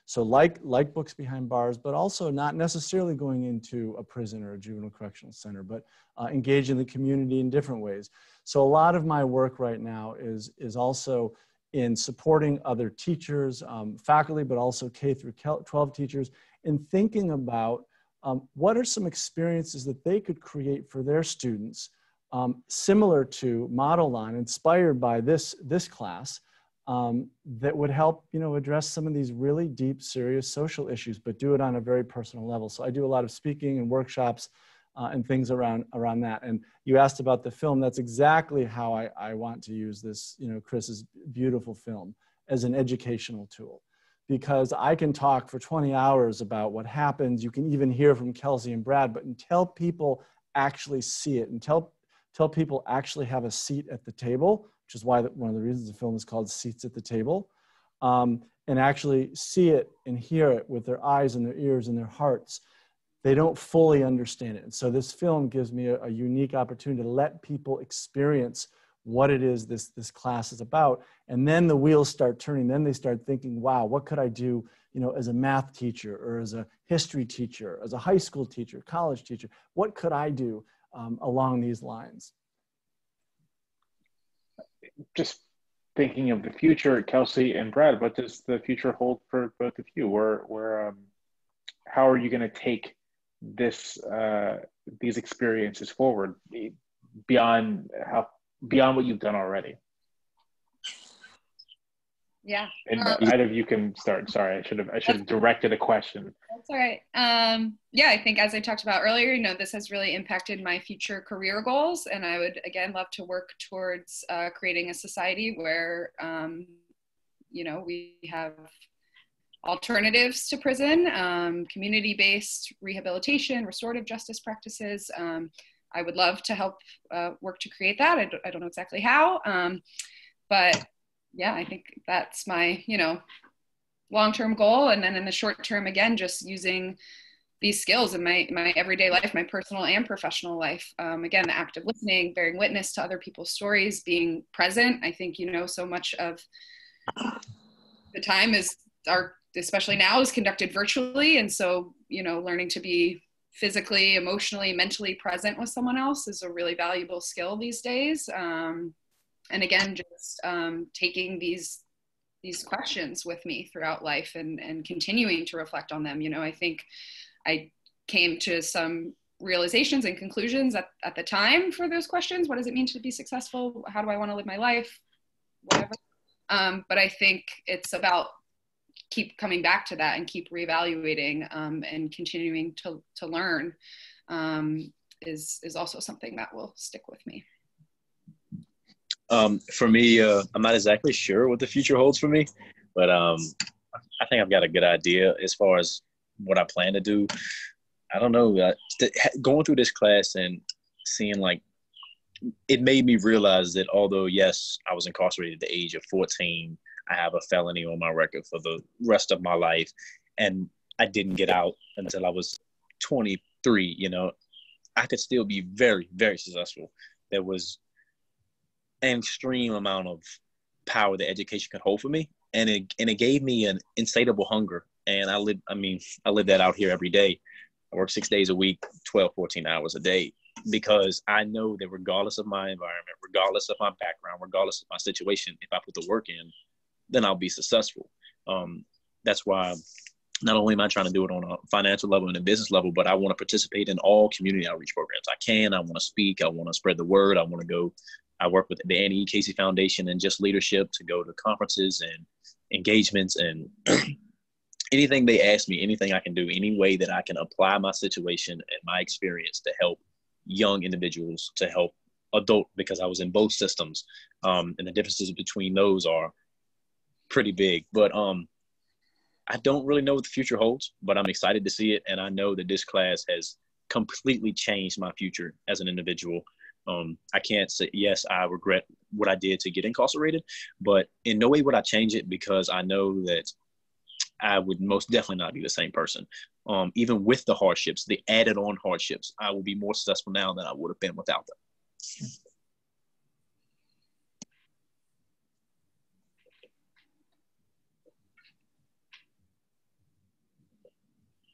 So like Books Behind Bars, but also not necessarily going into a prison or a juvenile correctional center, but engaging the community in different ways. So a lot of my work right now is also in supporting other teachers, faculty, but also K through 12 teachers, in thinking about what are some experiences that they could create for their students, similar to, modeled on, inspired by this class, that would help, you know, address some of these really deep, serious social issues, but do it on a very personal level. So I do a lot of speaking and workshops and things around that. And you asked about the film. That's exactly how I want to use this, you know, Chris's beautiful film as an educational tool, because I can talk for 20 hours about what happens. You can even hear from Kelsey and Brad, but until people actually see it, until people actually have a seat at the table, which is why one of the reasons the film is called Seats at the Table, and actually see it and hear it with their eyes and their ears and their hearts, they don't fully understand it. And so this film gives me a unique opportunity to let people experience what it is this class is about. And then the wheels start turning. Then they start thinking, wow, what could I do, you know, as a math teacher or as a history teacher, as a high school teacher, college teacher? What could I do along these lines?
Just thinking of the future, Kelsey and Brad, what does the future hold for both of you? How are you going to take these experiences forward beyond what you've done already?
Yeah.
And either of you can start. Sorry, I should have directed a question.
That's all right. Yeah, I think as I talked about earlier, you know, this has really impacted my future career goals, and I would again love to work towards creating a society where, you know, we have alternatives to prison, community-based rehabilitation, restorative justice practices. I would love to help work to create that. I don't know exactly how, but yeah, I think that's my, you know, long-term goal. And then in the short term, again, just using these skills in my everyday life, my personal and professional life. Again, the act of listening, bearing witness to other people's stories, being present. I think, you know, so much of the time especially now, is conducted virtually. And so, you know, learning to be physically, emotionally, mentally present with someone else is a really valuable skill these days. And again, just taking these questions with me throughout life and continuing to reflect on them. You know, I think I came to some realizations and conclusions at the time for those questions. What does it mean to be successful? How do I want to live my life? Whatever. But I think it's about keep coming back to that and keep reevaluating and continuing to learn is also something that will stick with me.
For me, I'm not exactly sure what the future holds for me, but I think I've got a good idea as far as what I plan to do. I don't know, going through this class and seeing, like, it made me realize that although, yes, I was incarcerated at the age of 14, I have a felony on my record for the rest of my life, and I didn't get out until I was 23, you know, I could still be very, very successful. There was an extreme amount of power that education could hold for me, and it gave me an insatiable hunger. And I live that out here every day. I work 6 days a week, 12, 14 hours a day, because I know that regardless of my environment, regardless of my background, regardless of my situation, if I put the work in, then I'll be successful. That's why not only am I trying to do it on a financial level and a business level, but I want to participate in all community outreach programs I want to speak. I want to spread the word. I want to go. I work with the Annie E. Casey Foundation and Just Leadership to go to conferences and engagements and anything they ask me, anything I can do, any way that I can apply my situation and my experience to help young individuals, to help adult, because I was in both systems. And the differences between those are pretty big. But I don't really know what the future holds, but I'm excited to see it. And I know that this class has completely changed my future as an individual. I can't say, yes, I regret what I did to get incarcerated, but in no way would I change it, because I know that I would most definitely not be the same person. Even with the hardships, the added on hardships, I will be more successful now than I would have been without them.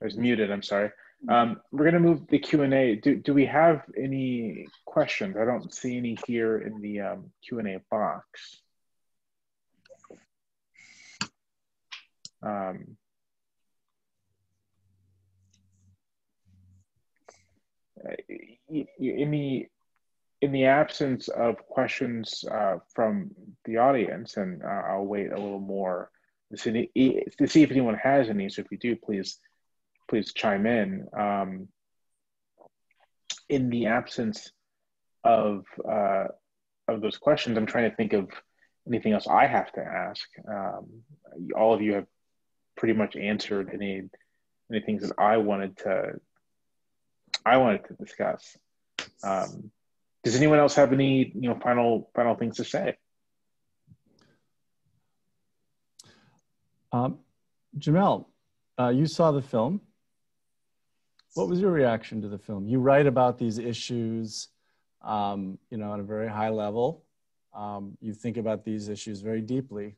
I was muted, I'm sorry. We're going to move the Q&A. Do we have any questions? I don't see any here in the Q&A box. In the absence of questions from the audience, and I'll wait a little more to see if anyone has any. So if you do, please chime in. In the absence of those questions, I'm trying to think of anything else I have to ask. All of you have pretty much answered any things that I wanted to discuss. Does anyone else have any final things to say?
Jamelle, you saw the film. What was your reaction to the film? You write about these issues, at a very high level. You think about these issues very deeply.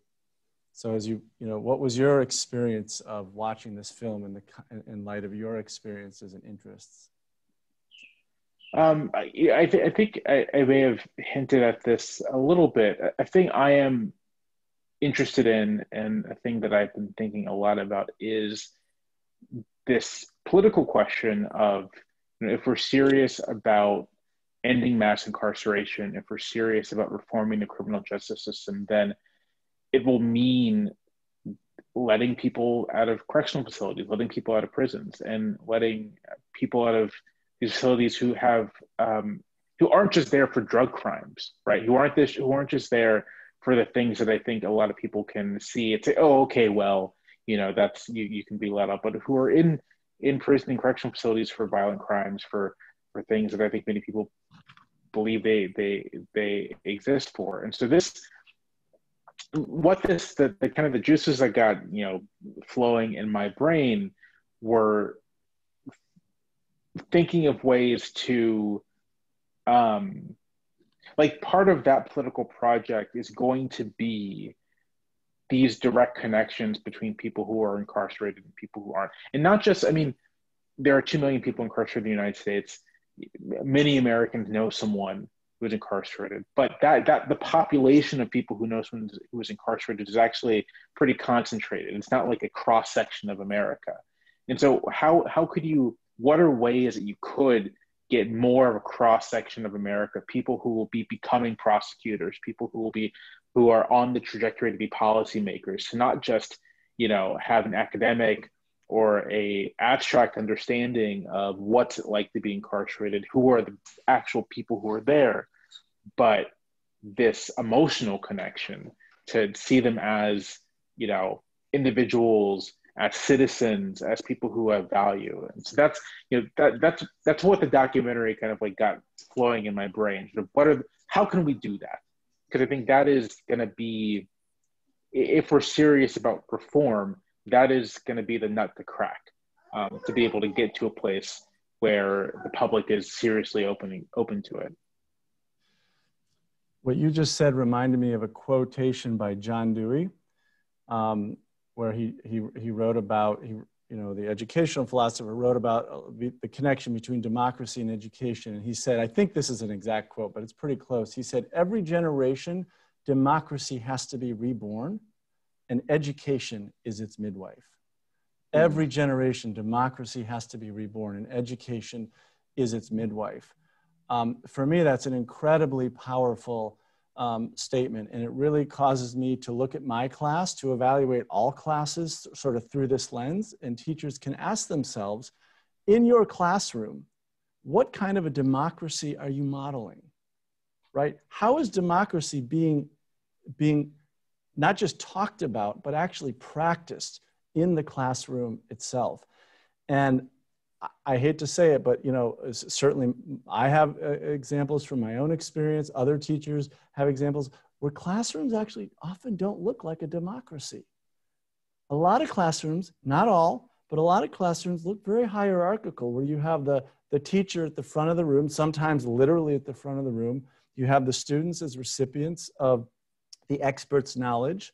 So what was your experience of watching this film in light of your experiences and interests?
I think I may have hinted at this a little bit. A thing I am interested in, and a thing that I've been thinking a lot about, is this political question of, if we're serious about ending mass incarceration, if we're serious about reforming the criminal justice system, then it will mean letting people out of correctional facilities, letting people out of prisons, and letting people out of these facilities who aren't just there for drug crimes, right? Who aren't just there for the things that I think a lot of people can see and say, oh, okay, well, that's you can be let up, but who are in prison and correctional facilities for violent crimes, for things that I think many people believe they exist for. And so the kind of the juices that got flowing in my brain were thinking of ways to part of that political project is going to be these direct connections between people who are incarcerated and people who aren't. And not just, there are 2 million people incarcerated in the United States. Many Americans know someone who is incarcerated, but that the population of people who know someone who is incarcerated is actually pretty concentrated. It's not like a cross section of America. And so what are ways that you could get more of a cross section of America, people who will be becoming prosecutors, people who are on the trajectory to be policymakers, to not just, have an academic or a abstract understanding of what's it like to be incarcerated, who are the actual people who are there, but this emotional connection, to see them as, individuals, as citizens, as people who have value. And so that's what the documentary kind of got flowing in my brain. How can we do that? Because I think that is going to be, if we're serious about reform, that is going to be the nut to crack, to be able to get to a place where the public is seriously open to it.
What you just said reminded me of a quotation by John Dewey, where he wrote about, the educational philosopher wrote about the connection between democracy and education. And he said, I think this is an exact quote, but it's pretty close. He said, every generation, democracy has to be reborn, and education is its midwife. Every generation, democracy has to be reborn, and education is its midwife. For me, that's an incredibly powerful statement, and it really causes me to look at my class, to evaluate all classes sort of through this lens, and teachers can ask themselves, in your classroom, what kind of a democracy are you modeling, right? How is democracy being not just talked about, but actually practiced in the classroom itself? And I hate to say it, but, you know, certainly I have examples from my own experience. Other teachers have examples where classrooms actually often don't look like a democracy. A lot of classrooms, not all, but a lot of classrooms look very hierarchical, where you have the teacher at the front of the room, sometimes literally at the front of the room. You have the students as recipients of the expert's knowledge.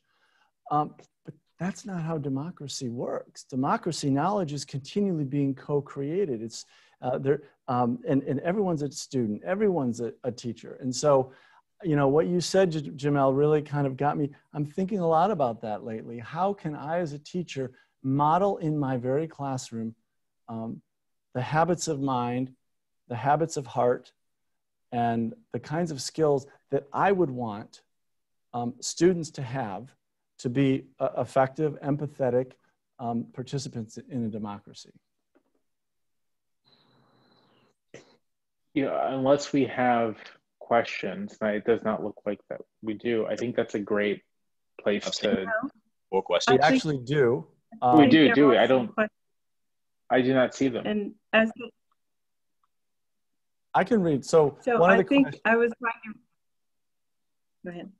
But that's not how democracy works. Democracy knowledge is continually being co-created. It's and everyone's a student, everyone's a teacher. And so, you know, what you said, Jamelle, really kind of got me. I'm thinking a lot about that lately. How can I, as a teacher, model in my very classroom the habits of mind, the habits of heart, and the kinds of skills that I would want students to have to be effective, empathetic participants in a democracy?
Yeah, unless we have questions, and it does not look like that we do, I think that's a great place to...
More questions?
We actually do.
We do. I do not see them.
And as
I can read. So one
I
of the
think I was trying to... Go ahead.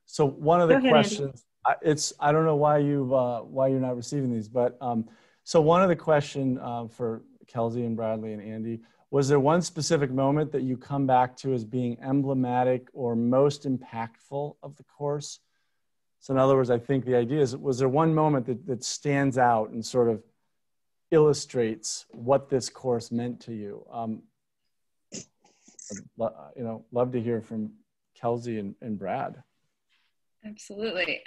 So one of the
Go ahead,
questions, I don't know why you're not receiving these, but so one of the question for Kelsey and Bradley and Andy, was there one specific moment that you come back to as being emblematic or most impactful of the course? So in other words, I think the idea is, was there one moment that stands out and sort of illustrates what this course meant to you? You know, love to hear from Kelsey and Brad.
Absolutely.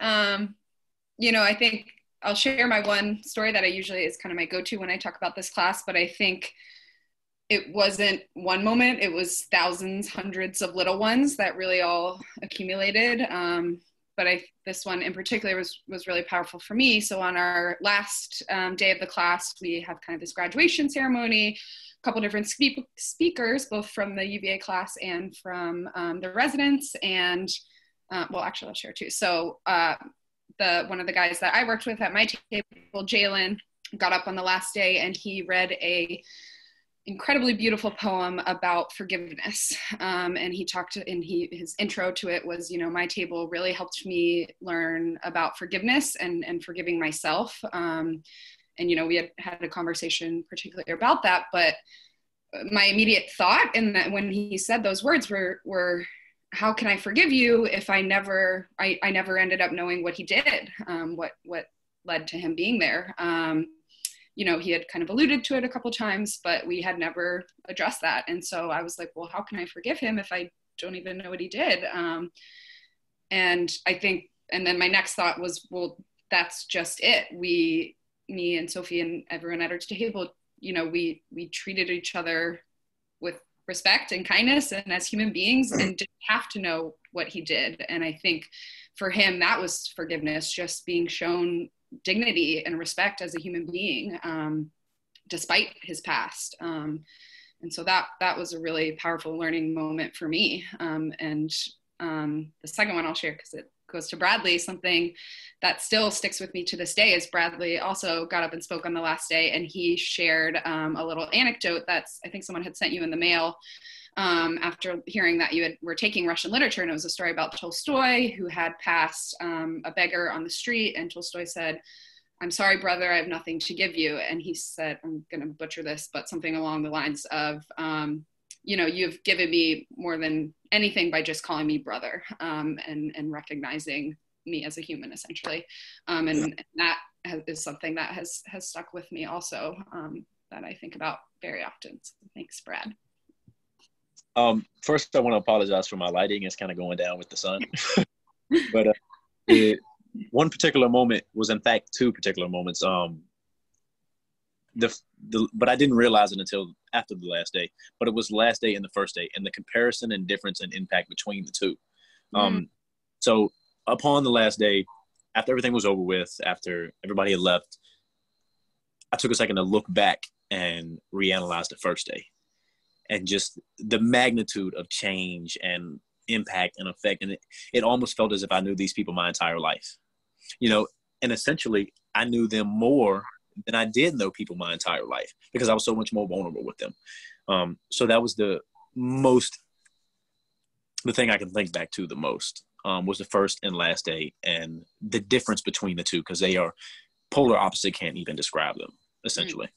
You know, I think I'll share my one story that I usually is kind of my go-to when I talk about this class, but I think it wasn't one moment, it was thousands, hundreds of little ones that really all accumulated. But this one in particular was really powerful for me. So on our last day of the class, we have kind of this graduation ceremony, a couple different speakers, both from the UVA class and from the residents. And well, actually I'll share too. So one of the guys that I worked with at my table, Jalen, got up on the last day and he read a incredibly beautiful poem about forgiveness. And he talked, and his intro to it was, you know, my table really helped me learn about forgiveness and forgiving myself. And, you know, we had a conversation particularly about that, but my immediate thought in that when he said those words were how can I forgive you if I never ended up knowing what he did, what led to him being there. You know, he had kind of alluded to it a couple times, but we had never addressed that. And so I was like, well, how can I forgive him if I don't even know what he did? And I think, and then my next thought was, well, that's just it. Me and Sophie and everyone at our table, you know, we treated each other with respect and kindness and as human beings and didn't have to know what he did. And I think for him, that was forgiveness, just being shown dignity and respect as a human being, despite his past. And so that was a really powerful learning moment for me. And the second one I'll share, because it goes to Bradley, something that still sticks with me to this day is Bradley also got up and spoke on the last day, and he shared a little anecdote that's, I think someone had sent you in the mail after hearing that you were taking Russian literature, and it was a story about Tolstoy, who had passed a beggar on the street, and Tolstoy said, "I'm sorry, brother, I have nothing to give you." And he said, I'm going to butcher this, but something along the lines of, you know, you've given me more than anything by just calling me brother, and recognizing me as a human, essentially. And that is something that has stuck with me also, that I think about very often. So thanks, Brad.
First, I want to apologize for my lighting. It's kind of going down with the sun. But one particular moment was, in fact, two particular moments. but I didn't realize it until after the last day. But it was the last day and the first day, and the comparison and difference and impact between the two. So upon the last day, after everything was over with, after everybody had left, I took a second to look back and reanalyze the first day, and just the magnitude of change and impact and effect. And it almost felt as if I knew these people my entire life, you know, and essentially I knew them more than I did know people my entire life, because I was so much more vulnerable with them. So that was the thing I can think back to the most, was the first and last day, and the difference between the two, because they are polar opposite, can't even describe them, essentially.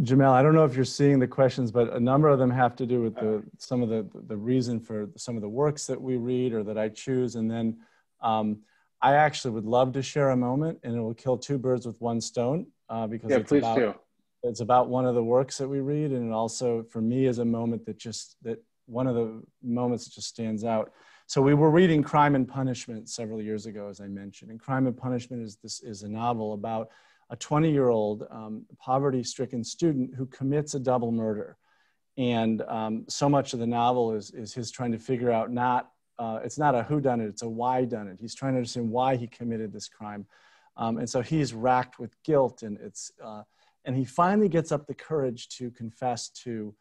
Jamelle, I don't know if you're seeing the questions, but a number of them have to do with some of the reason for some of the works that we read or that I choose. And then I actually would love to share a moment, and it will kill two birds with one stone, because it's about one of the works that we read. And it also, for me, is a moment that one of the moments that just stands out. So we were reading Crime and Punishment several years ago, as I mentioned. And Crime and Punishment is a novel about a 20-year-old poverty-stricken student who commits a double murder. And so much of the novel is his trying to figure out it's not a whodunit, it's a why done it. He's trying to understand why he committed this crime. And so he's racked with guilt, and he finally gets up the courage to confess to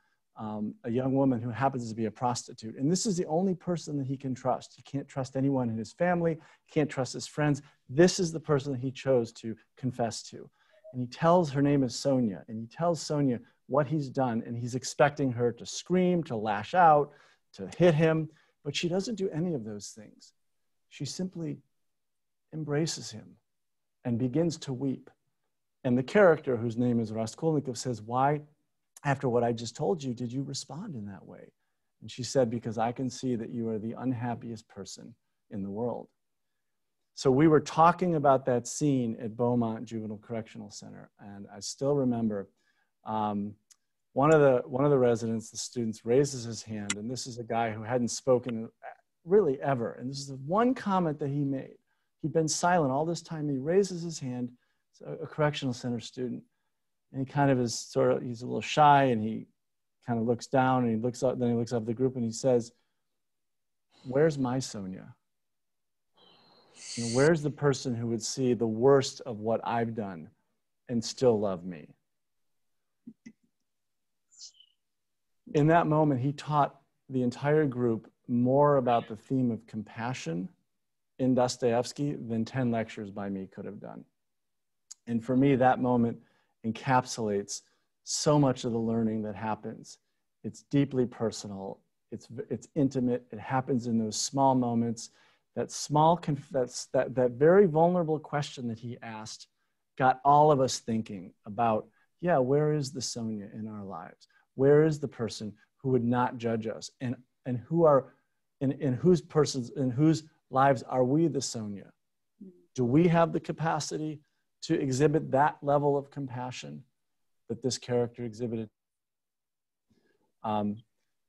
a young woman who happens to be a prostitute. And this is the only person that he can trust. He can't trust anyone in his family, he can't trust his friends. This is the person that he chose to confess to. And he tells, her name is Sonia, and he tells Sonia what he's done, and he's expecting her to scream, to lash out, to hit him, but she doesn't do any of those things. She simply embraces him and begins to weep. And the character, whose name is Raskolnikov, says, "Why, after what I just told you, did you respond in that way?" And she said, "Because I can see that you are the unhappiest person in the world." So we were talking about that scene at Beaumont Juvenile Correctional Center, and I still remember one of the residents, the students, raises his hand, and this is a guy who hadn't spoken really ever, and this is the one comment that he made. He'd been silent all this time. He raises his hand, a correctional center student, and he kind of is he's a little shy, and he kind of looks down, and he looks up, then he looks up at the group, and he says, "Where's my Sonia? You know, where's the person who would see the worst of what I've done and still love me?" In that moment, he taught the entire group more about the theme of compassion in Dostoevsky than 10 lectures by me could have done. And for me, that moment encapsulates so much of the learning that happens. It's deeply personal, it's intimate, it happens in those small moments. That very vulnerable question that he asked got all of us thinking about, yeah, where is the Sonia in our lives? Where is the person who would not judge us? And in whose lives are we the Sonia? Do we have the capacity to exhibit that level of compassion that this character exhibited? We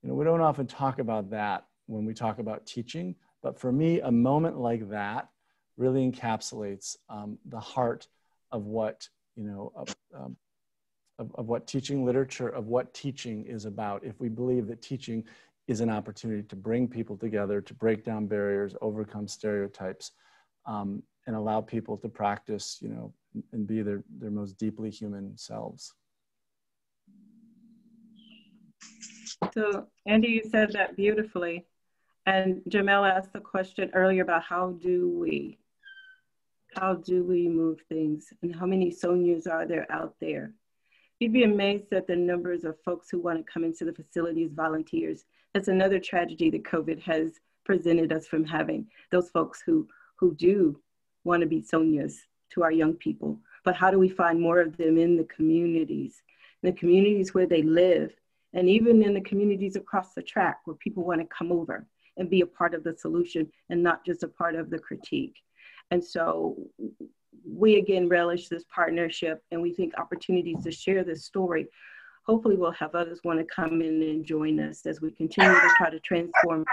don't often talk about that when we talk about teaching, but for me, a moment like that really encapsulates the heart of what, of what teaching literature, of what teaching is about. If we believe that teaching is an opportunity to bring people together, to break down barriers, overcome stereotypes, and allow people to practice, and be their most deeply human selves.
So, Andy, you said that beautifully. And Jamelle asked the question earlier about how do we move things, and how many Sonias are there out there? You'd be amazed at the numbers of folks who want to come into the facility as volunteers. That's another tragedy that COVID has presented us from having, those folks who do want to be Sonias to our young people. But how do we find more of them in the communities where they live, and even in the communities across the track where people want to come over and be a part of the solution and not just a part of the critique? And so we again relish this partnership, and we think opportunities to share this story hopefully will have others want to come in and join us as we continue to try to transform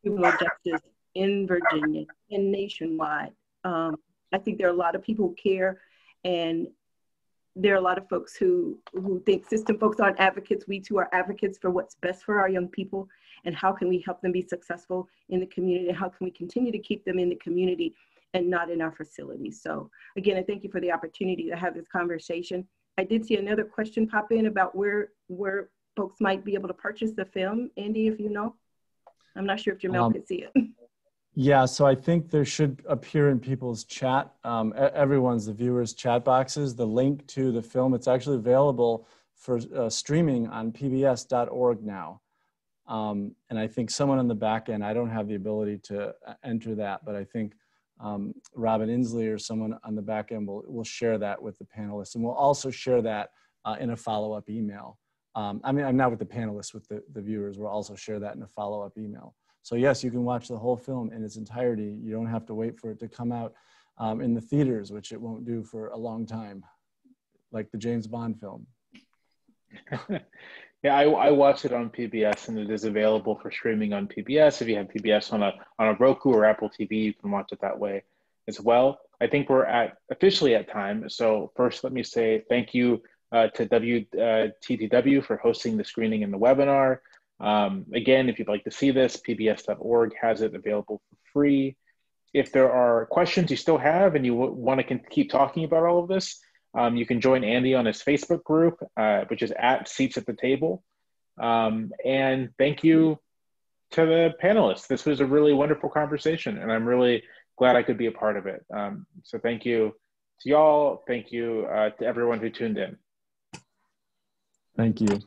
juvenile justice in Virginia and nationwide. I think there are a lot of people who care, and there are a lot of folks who think system folks aren't advocates. We too are advocates for what's best for our young people, and how can we help them be successful in the community, and how can we continue to keep them in the community and not in our facilities. So again, I thank you for the opportunity to have this conversation. I did see another question pop in about where folks might be able to purchase the film. Andy, if you know. I'm not sure if Jamelle could see it.
Yeah, so I think there should appear in people's chat, the viewers' chat boxes, the link to the film. It's actually available for streaming on pbs.org now. And I think someone on the back end, I don't have the ability to enter that, but I think Robin Inslee or someone on the back end will share that with the panelists. And we'll also share that in a follow-up email. I mean, I'm not with the panelists, with the viewers. We'll also share that in a follow-up email. So yes, you can watch the whole film in its entirety. You don't have to wait for it to come out in the theaters, which it won't do for a long time, like the James Bond film.
Yeah, I watched it on PBS, and it is available for streaming on PBS. If you have PBS on a Roku or Apple TV, you can watch it that way as well. I think we're officially at time. So first, let me say thank you to WTTW for hosting the screening and the webinar. Again, if you'd like to see this, pbs.org has it available for free. If there are questions you still have and you want to keep talking about all of this, you can join Andy on his Facebook group, which is @SeatsAtTheTable. And thank you to the panelists. This was a really wonderful conversation, and I'm really glad I could be a part of it. So thank you to y'all. Thank you to everyone who tuned in.
Thank you.